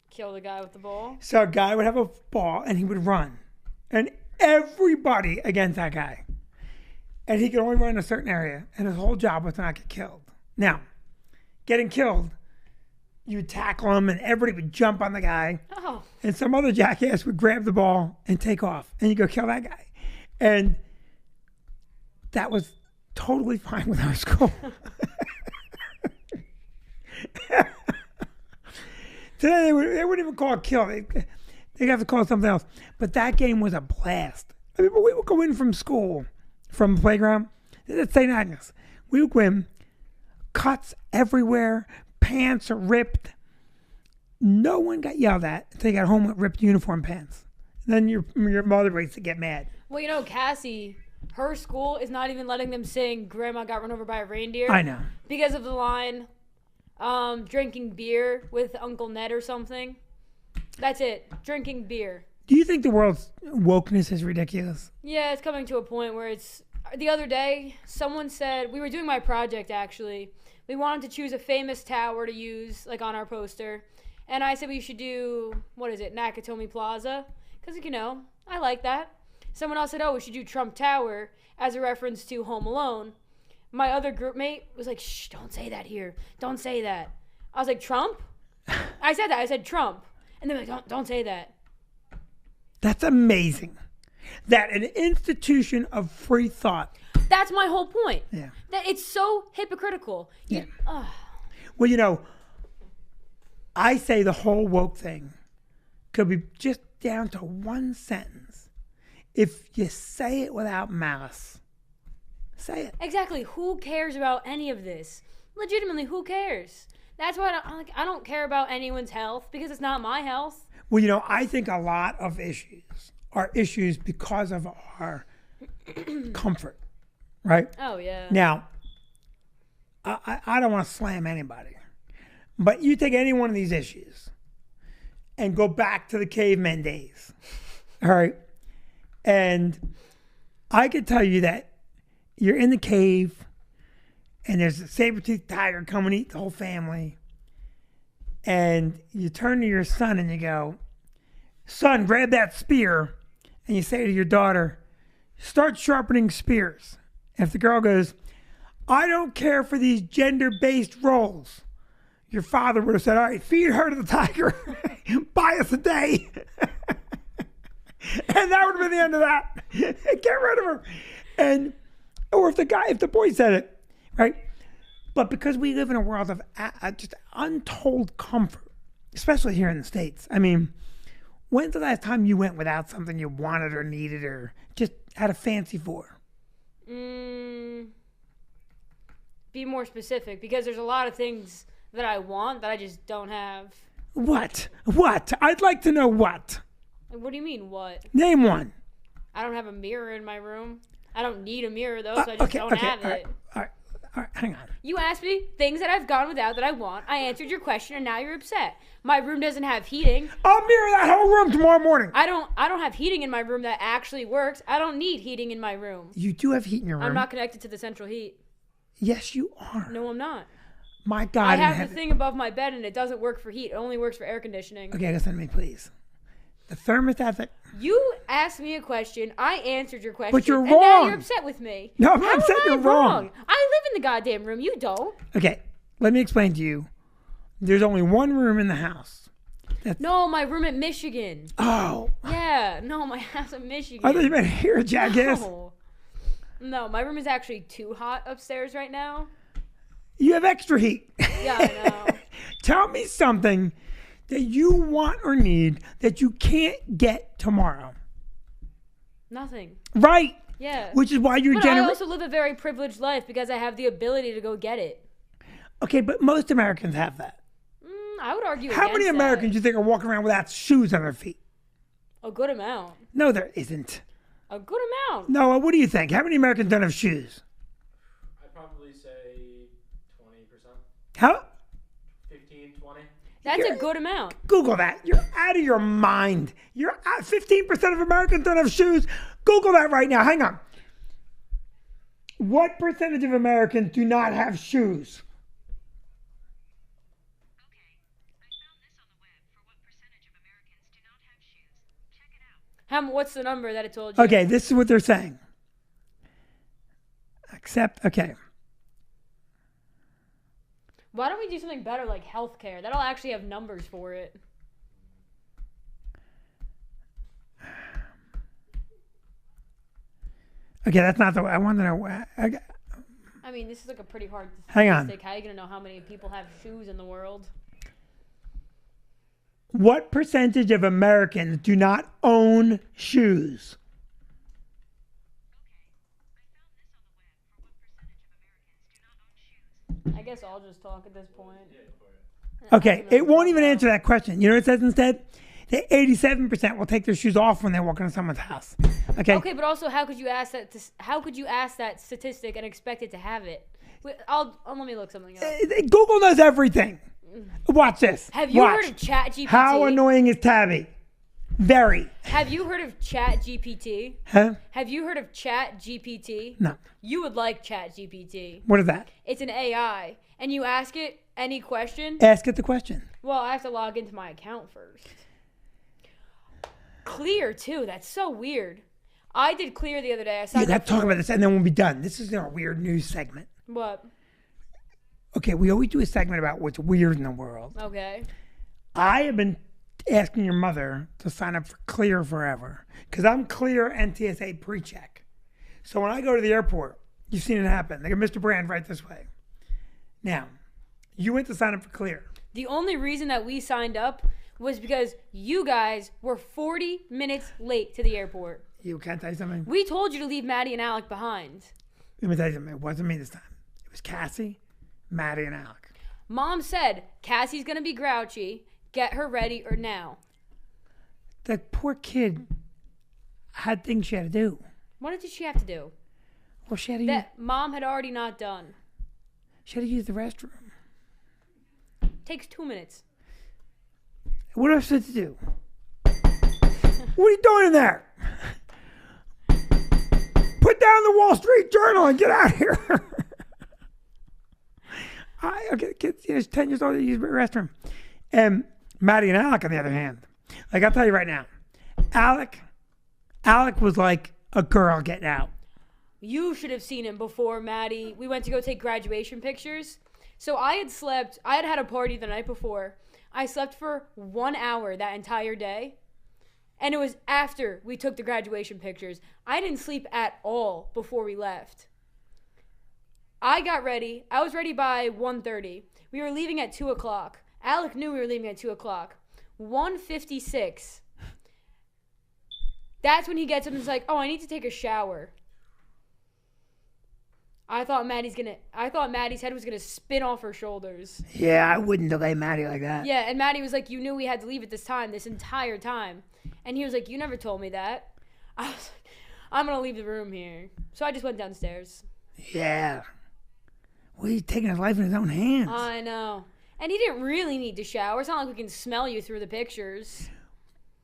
S1: kill the guy with the ball.
S2: So a guy would have a ball and he would run. And everybody against that guy. And he could only run in a certain area. And his whole job was to not get killed. Now, getting killed, you would tackle him and everybody would jump on the guy.
S1: Oh,
S2: And some other jackass would grab the ball and take off. And you go kill that guy. And that was totally fine with our school. Today they wouldn't even call it kill. They'd have to call it something else. But that game was a blast. I mean, we would go in from school, from the playground, at St. Agnes. We would go in, cuts everywhere, pants are ripped. No one got yelled at until they got home with ripped uniform pants. Then your mother rates to get mad.
S1: well, Cassie her school is not even letting them sing "Grandma Got Run Over by a Reindeer"
S2: I know.
S1: because of the line, drinking beer with Uncle Ned or something. That's it. Drinking beer.
S2: Do you think the world's wokeness is ridiculous?
S1: Yeah, it's coming to a point where it's... The other day, someone said... We were doing my project, actually. We wanted to choose a famous tower to use, like, on our poster. And I said we should do... What is it? Nakatomi Plaza. Because, you know, I like that. Someone else said, oh, we should do Trump Tower as a reference to Home Alone. My other group mate was like, shh, don't say that here. Don't say that. I was like, Trump? I said that. I said Trump. And they were like, don't say that.
S2: That's amazing. That an institution of free thought.
S1: That's my whole point.
S2: Yeah.
S1: That it's so hypocritical.
S2: Yeah. Well, you know, I say the whole woke thing could be just down to one sentence. If you say it without malice, say it.
S1: Exactly. Who cares about any of this? Legitimately, who cares? That's why I don't care about anyone's health because it's not my health.
S2: Well, you know, I think a lot of issues are issues because of our comfort, right?
S1: Oh, yeah.
S2: Now, I don't want to slam anybody, but you take any one of these issues and go back to the caveman days, all right? And I could tell you that you're in the cave and there's a saber-toothed tiger coming to eat the whole family. And you turn to your son and you go, son, grab that spear. And you say to your daughter, start sharpening spears. And if the girl goes, I don't care for these gender-based roles, your father would have said, all right, feed her to the tiger. Buy us a day. And that would have been the end of that. Get rid of her. And, or if the boy said it, right? But because we live in a world of just untold comfort, especially here in the States. I mean, when's the last time you went without something you wanted or needed or just had a fancy for?
S1: Be more specific, because there's a lot of things that I want that I just don't have.
S2: What? What? I'd like to know what.
S1: What do you mean, what?
S2: Name one.
S1: I don't have a mirror in my room. I don't need a mirror, though, so I just don't have it.
S2: All right, hang on.
S1: You asked me things that I've gone without that I want. I answered your question, and now you're upset. My room doesn't have heating.
S2: I'll mirror that whole room tomorrow morning.
S1: I don't have heating in my room that actually works. I don't need heating in my room.
S2: You do have heat in your room.
S1: I'm not connected to the central heat.
S2: Yes, you are.
S1: No, I'm not.
S2: My God.
S1: I have the thing above my bed, and it doesn't work for heat. It only works for air conditioning.
S2: Okay, listen to me, please. The thermostat that...
S1: You asked me a question. I answered your question.
S2: But you're
S1: and
S2: wrong.
S1: now you're upset with me.
S2: No, I'm not
S1: How
S2: upset.
S1: am I
S2: You're wrong.
S1: I live in the goddamn room. You don't.
S2: Okay, let me explain to you. There's only one room in the house.
S1: No, my room at Michigan.
S2: Oh.
S1: Yeah, no, my house at Michigan.
S2: I thought you meant here, jackass.
S1: No, my room is actually too hot upstairs right now.
S2: You have extra heat.
S1: Yeah, I know.
S2: Tell me something that you want or need that you can't get tomorrow.
S1: Nothing.
S2: Right.
S1: Yeah.
S2: Which is why you're
S1: But I also live a very privileged life because I have the ability to go get it.
S2: Okay, but most Americans have that.
S1: I would argue
S2: How many
S1: against
S2: Americans do you think are walking around without shoes on their feet?
S1: A good amount.
S2: No, there isn't.
S1: A good amount.
S2: Noah, what do you think? How many Americans don't have shoes?
S3: I'd probably say 20%.
S2: How?
S3: 15, 20.
S1: That's a good amount.
S2: Google that. You're out of your mind. 15% of Americans don't have shoes. Google that right now. Hang on. What percentage of Americans do not have shoes?
S4: Okay, I found this on the web for what percentage of Americans do not have shoes. Check it out.
S1: What's the number that it told you?
S2: Okay, this is what they're saying. Okay.
S1: Why don't we do something better like healthcare? That'll actually have numbers for it.
S2: Okay, that's not the way I want to know.
S1: I mean, this is like a pretty hard
S2: Hang on.
S1: statistic. How are you going to know how many people have shoes in the world?
S2: What percentage of Americans do not own shoes?
S1: I guess I'll just talk at this point.
S2: Okay, it won't even answer that question. You know what it says instead? The 87% will take their shoes off when they walk into someone's house. Okay.
S1: Okay, but also, how could you ask that? How could you ask that statistic and expect it to have it? Wait, let me look something up.
S2: Google knows everything. Watch this.
S1: Have you
S2: Watch.
S1: heard of ChatGPT?
S2: How annoying is Tabby? Very.
S1: Have you heard of ChatGPT?
S2: Huh?
S1: Have you heard of ChatGPT?
S2: No.
S1: You would like ChatGPT.
S2: What is that?
S1: It's an AI, and you ask it any question.
S2: Ask it the question.
S1: Well, I have to log into my account first. Clear too. That's so weird. I did Clear the other day. I
S2: You
S1: signed
S2: got
S1: up
S2: to talk
S1: for-
S2: about this, and then we'll be done. This is our weird news segment.
S1: What?
S2: Okay, we always do a segment about what's weird in the world.
S1: Okay.
S2: I have been asking your mother to sign up for Clear forever because I'm Clear NTSA pre-check. So when I go to the airport, you've seen it happen. They go, Mr. Brand, right this way. Now, you went to sign up for Clear.
S1: The only reason that we signed up was because you guys were 40 minutes late to the airport.
S2: You can't tell you something?
S1: We told you to leave Maddie and Alec behind.
S2: Let me tell you something. It wasn't me this time. It was Cassie, Maddie, and Alec.
S1: Mom said Cassie's going to be grouchy. Get her ready or now.
S2: That poor kid had things she had to do.
S1: What did she have to do?
S2: Well, she had to,
S1: That Mom had already not done.
S2: she had to use the restroom.
S1: Takes 2 minutes.
S2: What am I supposed to do? What are you doing in there? Put down the Wall Street Journal and get out of here. Okay, kids, 10 years old, they use the restroom. And Maddie and Alec, on the other hand, like I'll tell you right now, Alec was like a girl getting out.
S1: You should have seen him before, Maddie. We went to go take graduation pictures. So I had had a party the night before. I slept for 1 hour that entire day. And it was after we took the graduation pictures. I didn't sleep at all before we left. I got ready. I was ready by 1:30. We were leaving at 2 o'clock. Alec knew we were leaving at 2 o'clock. 1:56. That's when he gets up and is like, oh, I need to take a shower. I thought Maddie's head was gonna spin off her shoulders.
S2: Yeah, I wouldn't delay Maddie like that.
S1: Yeah, and Maddie was like, you knew we had to leave at this time, this entire time. And he was like, you never told me that. I was like, I'm gonna leave the room here. So I just went downstairs.
S2: Yeah. Well, he's taking his life in his own hands.
S1: I know. And he didn't really need to shower. It's not like we can smell you through the pictures.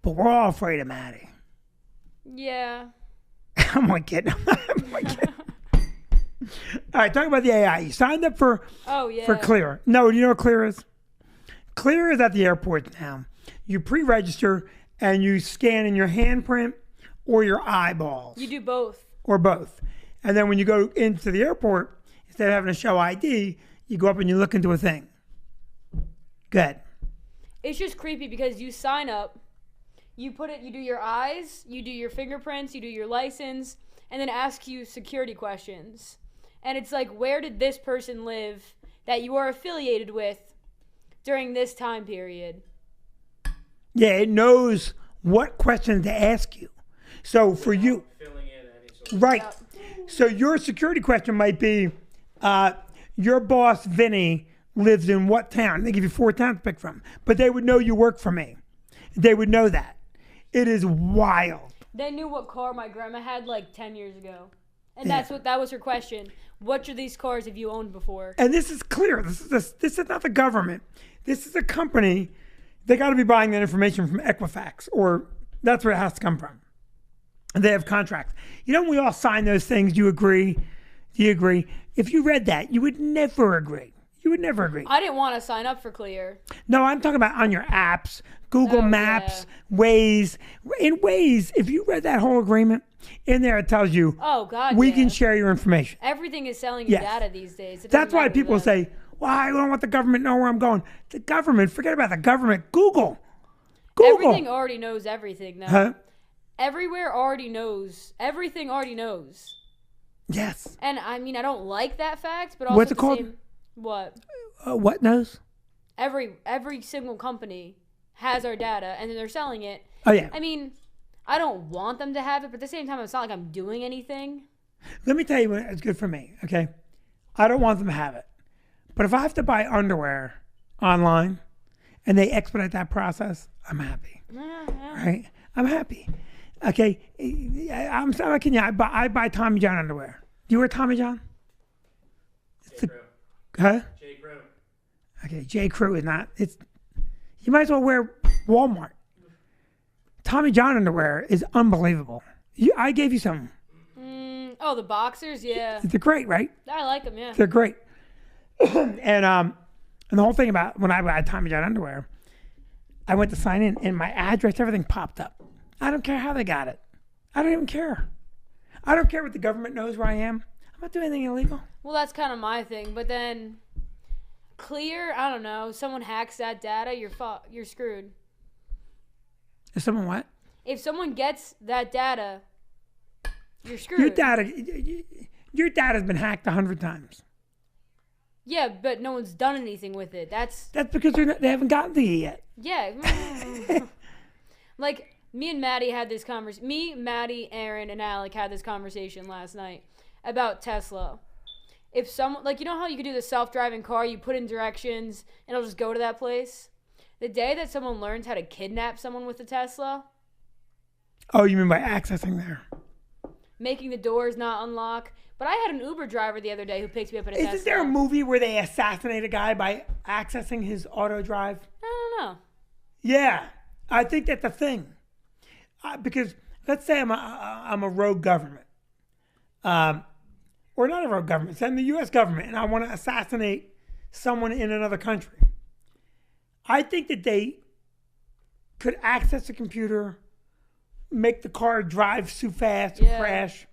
S2: But we're all afraid of Maddie.
S1: Yeah.
S2: I'm only kidding. I'm only kidding. All right, talk about the AI. You signed up for
S1: Oh, yeah.
S2: for Clear. No, do you know what Clear is? Clear is at the airport now. You pre-register and you scan in your handprint or your eyeballs.
S1: You do both.
S2: Or both. And then when you go into the airport, instead of having to show ID, you go up and you look into a thing. Good.
S1: It's just creepy because you sign up, you do your eyes, you do your fingerprints, you do your license, and then ask you security questions. And it's like, where did this person live that you are affiliated with during this time period?
S2: Yeah, it knows what questions to ask you. So for you,
S3: Filling in any sort of
S2: right. So your security question might be, your boss, Vinny, lives in what town? They give you 4 towns to pick from. But they would know you work for me. They would know that. It is wild.
S1: They knew what car my grandma had like 10 years ago. And
S2: Yeah.
S1: that was her question. Which of these cars have you owned before?
S2: And this is clear. This is not the government. This is a company. They got to be buying that information from Equifax, or that's where it has to come from. And they have contracts. You know, when we all sign those things, you agree? Do you agree? If you read that, you would never agree. You would never agree.
S1: I didn't want to sign up for Clear.
S2: No, I'm talking about on your apps, Google
S1: Oh,
S2: Maps, Waze. In Waze, if you read that whole agreement, in there it tells you
S1: Oh, God,
S2: we
S1: yeah.
S2: can share your information.
S1: Everything is selling you
S2: Yes.
S1: data these days. It
S2: That's
S1: doesn't
S2: why
S1: matter
S2: people
S1: what.
S2: say, well, I don't want the government to know where I'm going. The government, forget about the government. Google.
S1: Everything already knows everything, though.
S2: Huh?
S1: Everywhere already knows. Everything already knows.
S2: Yes.
S1: And I mean, I don't like that fact, but also
S2: What's it
S1: at the
S2: called?
S1: same- what?
S2: What knows?
S1: Every single company has our data, and then they're selling it.
S2: Oh, yeah.
S1: I mean, I don't want them to have it, but at the same time, it's not like I'm doing anything.
S2: Let me tell you what it's good for me, okay? I don't want them to have it. But if I have to buy underwear online and they expedite that process, I'm happy. Right? I'm happy. Okay, I'm sorry. Can you? I buy Tommy John underwear. Do you wear Tommy John?
S3: J. Crew.
S2: Huh?
S3: J. Crew.
S2: Okay, J. Crew is not. It's. You might as well wear Walmart. Tommy John underwear is unbelievable. I gave you some.
S1: Oh, the boxers, yeah.
S2: They're great, right?
S1: I like them, yeah.
S2: They're great. And the whole thing about when I bought Tommy John underwear, I went to sign in and my address, everything popped up. I don't care how they got it. I don't even care. I don't care what the government knows where I am. I'm not doing anything illegal.
S1: Well, that's kind of my thing, but then clear, I don't know, someone hacks that data, you're screwed.
S2: Is someone what?
S1: If someone gets that data, you're screwed.
S2: Your data's been hacked 100 times.
S1: Yeah, but no one's done anything with it. That's
S2: because they haven't gotten to you yet.
S1: Yeah. Like, me and Maddie had this conversation. Me, Maddie, Aaron, and Alec had this conversation last night about Tesla. If someone, like, you know how you could do the self-driving car, you put in directions, and it'll just go to that place? The day that someone learns how to kidnap someone with a Tesla,
S2: Oh, you mean by accessing there?
S1: making the doors not unlock. But I had an Uber driver the other day who picked me up at a Tesla.
S2: Isn't there a movie where they assassinate a guy by accessing his auto drive?
S1: I don't know.
S2: Yeah, I think that's a thing. Because let's say I'm a rogue government, or not a rogue government. Say I'm the U.S. government, and I want to assassinate someone in another country. I think that they could access a computer, make the car drive too fast and crash.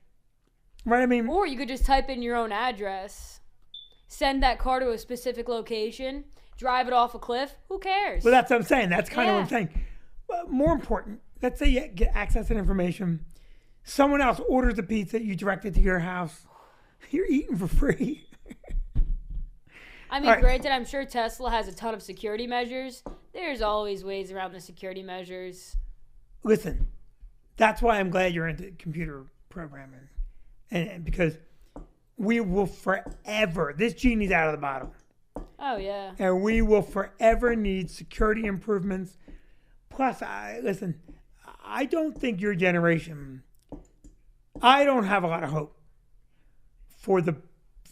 S2: Right? I mean,
S1: Or you could just type in your own address, send that car to a specific location, drive it off a cliff. Who cares?
S2: well, that's what I'm saying. That's kind of what I'm
S1: Yeah.
S2: saying. But more important, let's say you get access to information. Someone else orders a pizza, you direct it to your house. You're eating for free.
S1: I mean,
S2: All right.
S1: granted, I'm sure Tesla has a ton of security measures. There's always ways around the security measures.
S2: Listen, that's why I'm glad you're into computer programming. And because we will forever, this genie's out of the bottle.
S1: Oh, yeah.
S2: And we will forever need security improvements. Plus, listen, I don't think your generation, I don't have a lot of hope for the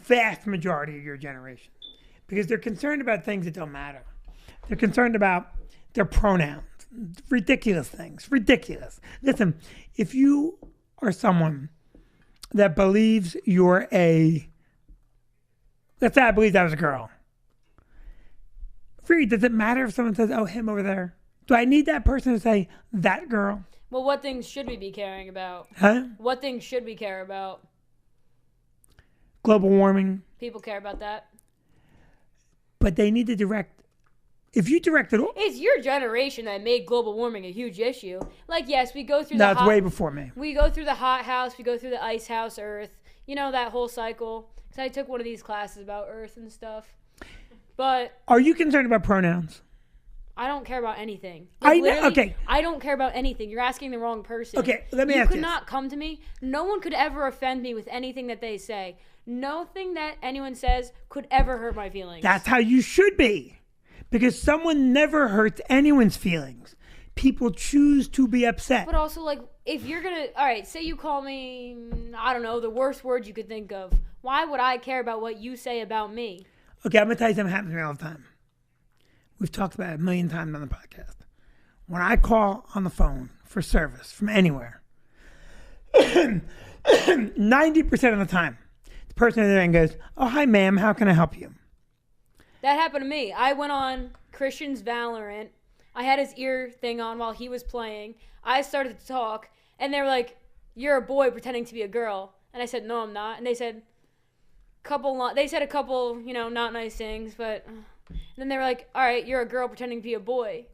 S2: vast majority of your generation. Because they're concerned about things that don't matter. They're concerned about their pronouns. Ridiculous things. Ridiculous. Listen, if you are someone that believes you're let's say I believe that was a girl. Really, does it matter if someone says, oh, him over there? Do I need that person to say, that girl?
S1: Well, what things should we be caring about?
S2: Huh?
S1: What things should we care about?
S2: Global warming.
S1: People care about that.
S2: But they need to direct. If you direct it all.
S1: It's your generation that made global warming a huge issue. Like, yes, we go through
S2: No,
S1: the
S2: it's
S1: hot,
S2: way before me.
S1: we go through the hot house, we go through the ice house, Earth. You know, that whole cycle. Because I took one of these classes about Earth and stuff. But
S2: Are you concerned about pronouns?
S1: I don't care about anything.
S2: I know-
S1: literally,
S2: okay.
S1: I don't care about anything. You're asking the wrong person.
S2: Okay, let me
S1: you
S2: ask
S1: could
S2: this.
S1: not come to me. No one could ever offend me with anything that they say. Nothing that anyone says could ever hurt my feelings.
S2: That's how you should be. Because someone never hurts anyone's feelings. People choose to be upset.
S1: But also, like, if you're gonna, all right, say you call me, I don't know, the worst word you could think of. Why would I care about what you say about me?
S2: Okay, I'm going to tell you something that happens to me all the time. We've talked about it a million times on the podcast. When I call on the phone for service from anywhere, 90% of the time, the person on the other end goes, oh, hi, ma'am, how can I help you?
S1: That happened to me. I went on Christian's Valorant. I had his ear thing on while he was playing. I started to talk, and they were like, you're a boy pretending to be a girl. And I said, no, I'm not. And they said a couple, you know, not nice things, but then they were like, all right, you're a girl pretending to be a boy.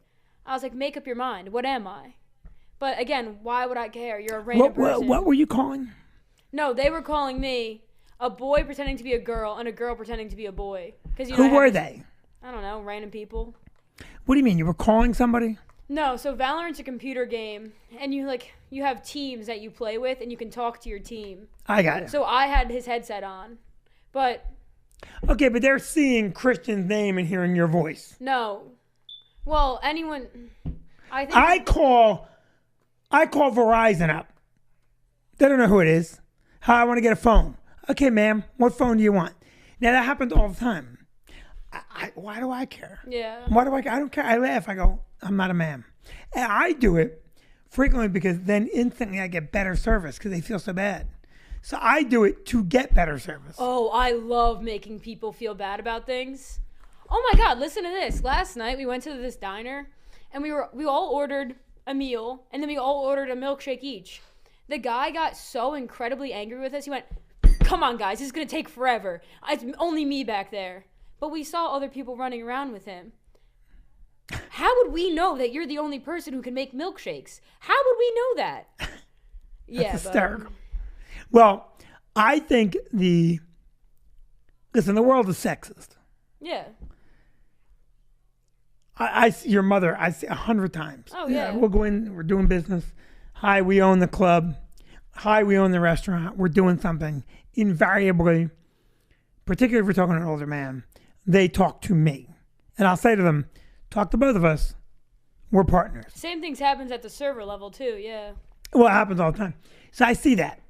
S1: I was like, make up your mind. What am I? But again, why would I care? You're a random person.
S2: What were you calling?
S1: No, they were calling me a boy pretending to be a girl and a girl pretending to be a boy. 'Cause, you know,
S2: Who were they?
S1: I don't know, random people.
S2: What do you mean? You were calling somebody?
S1: No, so Valorant's a computer game, and you have teams that you play with, and you can talk to your team.
S2: I got it.
S1: So I had his headset on, but
S2: Okay, but they're seeing Christian's name and hearing your voice.
S1: no. Well, anyone. I think
S2: I call Verizon up. They don't know who it is. Hi, I want to get a phone. Okay, ma'am, what phone do you want? Now that happens all the time. Why do I care?
S1: Yeah.
S2: Why do I don't care. I laugh. I go, I'm not a man. And I do it frequently because then instantly I get better service because they feel so bad. So I do it to get better service.
S1: Oh, I love making people feel bad about things. Oh my God, listen to this. Last night we went to this diner and we all ordered a meal and then we all ordered a milkshake each. The guy got so incredibly angry with us. He went, "Come on, guys, this is going to take forever. It's only me back there." But we saw other people running around with him. How would we know that you're the only person who can make milkshakes? How would we know that? Yeah,
S2: Hysterical. Well, I think the world is sexist.
S1: Yeah.
S2: I see your mother, I see 100 times.
S1: Oh, yeah.
S2: We'll go in, we're doing business. Hi, we own the club. Hi, we own the restaurant. We're doing something. Invariably, particularly if we're talking to an older man, they talk to me. And I'll say to them, talk to both of us. We're partners.
S1: Same things happens at the server level too, yeah.
S2: Well, it happens all the time. So I see that.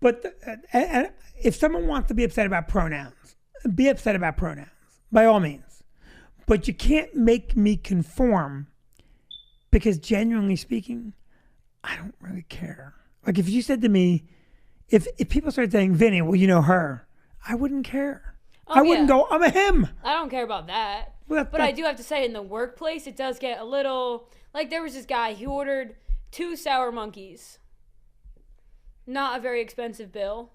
S2: But and if someone wants to be upset about pronouns, be upset about pronouns, by all means. But you can't make me conform because genuinely speaking, I don't really care. Like if you said to me, if people started saying, Vinny, well, you know her, I wouldn't care.
S1: Oh,
S2: I wouldn't
S1: yeah.
S2: go, I'm a him.
S1: I don't care about that.
S2: Well,
S1: But I do have to say, in the workplace, it does get a little... Like, there was this guy, he ordered 2 sour monkeys. Not a very expensive bill.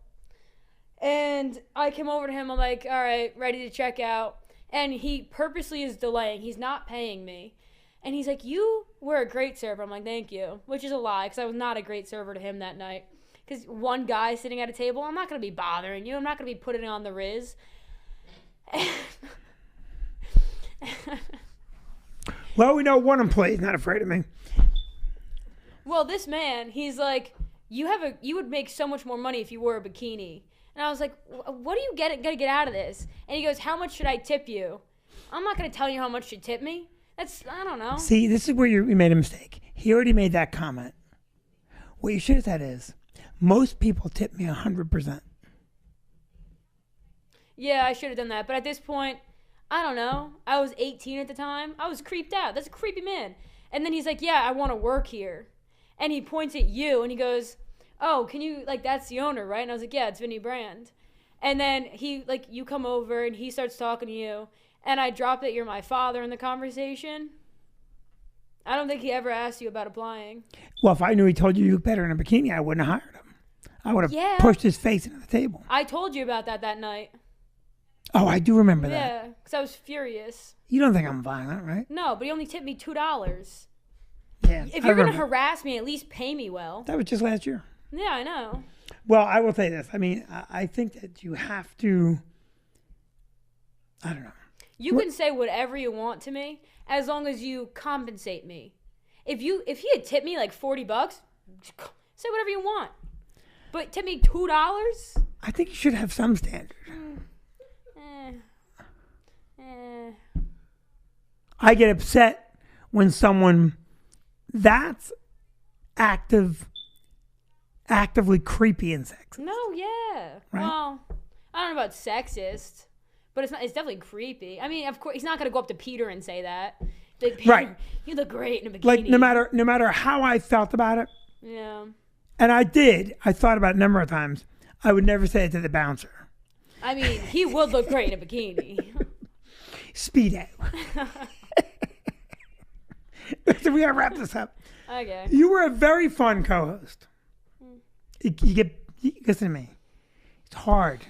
S1: And I came over to him, I'm like, all right, ready to check out. And he purposely is delaying. He's not paying me. And he's like, you were a great server. I'm like, thank you. Which is a lie, because I was not a great server to him that night. Because one guy sitting at a table, I'm not going to be bothering you. I'm not going to be putting on the Riz.
S2: Well, we know one employee's not afraid of me.
S1: Well, this man, he's like, you would make so much more money if you wore a bikini. And I was like, what are you gonna get out of this? And he goes, how much should I tip you? I'm not going to tell you how much to tip me. I don't know.
S2: See, this is where you made a mistake. He already made that comment. What you should have said is, most people tip me 100%.
S1: Yeah, I should have done that. But at this point, I don't know. I was 18 at the time. I was creeped out. That's a creepy man. And then he's like, yeah, I want to work here. And he points at you and he goes, oh, can you, like, that's the owner, right? And I was like, yeah, it's Vinny Brand. And then he, like, you come over and he starts talking to you. And I drop that you're my father in the conversation. I don't think he ever asked you about applying.
S2: Well, if I knew he told you look better in a bikini, I wouldn't have hired him. I would have pushed his face into the table.
S1: I told you about that night.
S2: Oh, I do remember that.
S1: Yeah, because I was furious.
S2: You don't think I'm violent, right?
S1: No, but he only tipped me $2.
S2: Yeah.
S1: If
S2: I
S1: you're going to
S2: remember.
S1: harass me, at least pay me well.
S2: That was just last year.
S1: Yeah, I know.
S2: Well, I will say this. I mean, I think that you have to, I don't know.
S1: You can say whatever you want to me as long as you compensate me. If he had tipped me like $40, say whatever you want. But tip me $2?
S2: I think you should have some standard. I get upset when someone that's actively creepy and sexist.
S1: No, yeah.
S2: Right?
S1: Well, I don't know about sexist, but it's definitely creepy. I mean, of course, he's not going to go up to Peter and say that. Like, Peter,
S2: Right.
S1: you look great in a bikini.
S2: Like no matter how I felt about it,
S1: Yeah.
S2: and I thought about it a number of times. I would never say it to the bouncer.
S1: I mean, he would look great in a bikini.
S2: Speedo. So we gotta wrap this up.
S1: Okay.
S2: You were a very fun co-host. You listen to me. It's hard.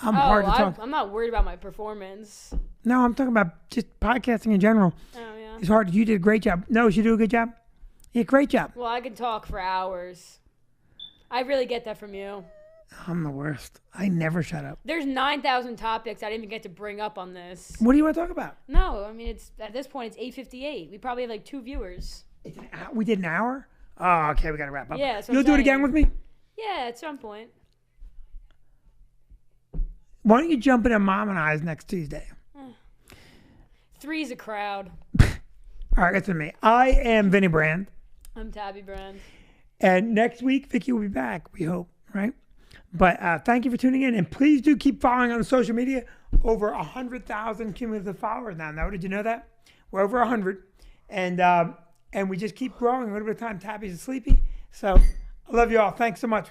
S2: I'm hard to talk.
S1: I'm not worried about my performance.
S2: No, I'm talking about just podcasting in general.
S1: Oh, yeah.
S2: It's hard. You did a great job. No, you do a good job. Yeah, great job.
S1: Well, I can talk for hours. I really get that from you.
S2: I'm the worst. I never shut up.
S1: There's 9,000 topics I didn't even get to bring up on this.
S2: What do you want to talk about?
S1: No, I mean, at this point, it's 8:58. We probably have like 2 viewers.
S2: We did an hour? Oh, okay. We got to wrap up.
S1: Yeah, that's what
S2: You'll
S1: I'm
S2: do it
S1: saying.
S2: again with me?
S1: Yeah, at some point.
S2: Why don't you jump into Mom and I's next Tuesday?
S1: 3's a crowd.
S2: All right, that's with me. I am Vinny Brand.
S1: I'm Tabby Brand.
S2: And next week, Vicky will be back, we hope, right? But thank you for tuning in. And please do keep following on social media. Over 100,000 cumulative followers now. Now, did you know that? We're over 100. And we just keep growing a little bit of time. Tabby's sleepy. So I love you all. Thanks so much.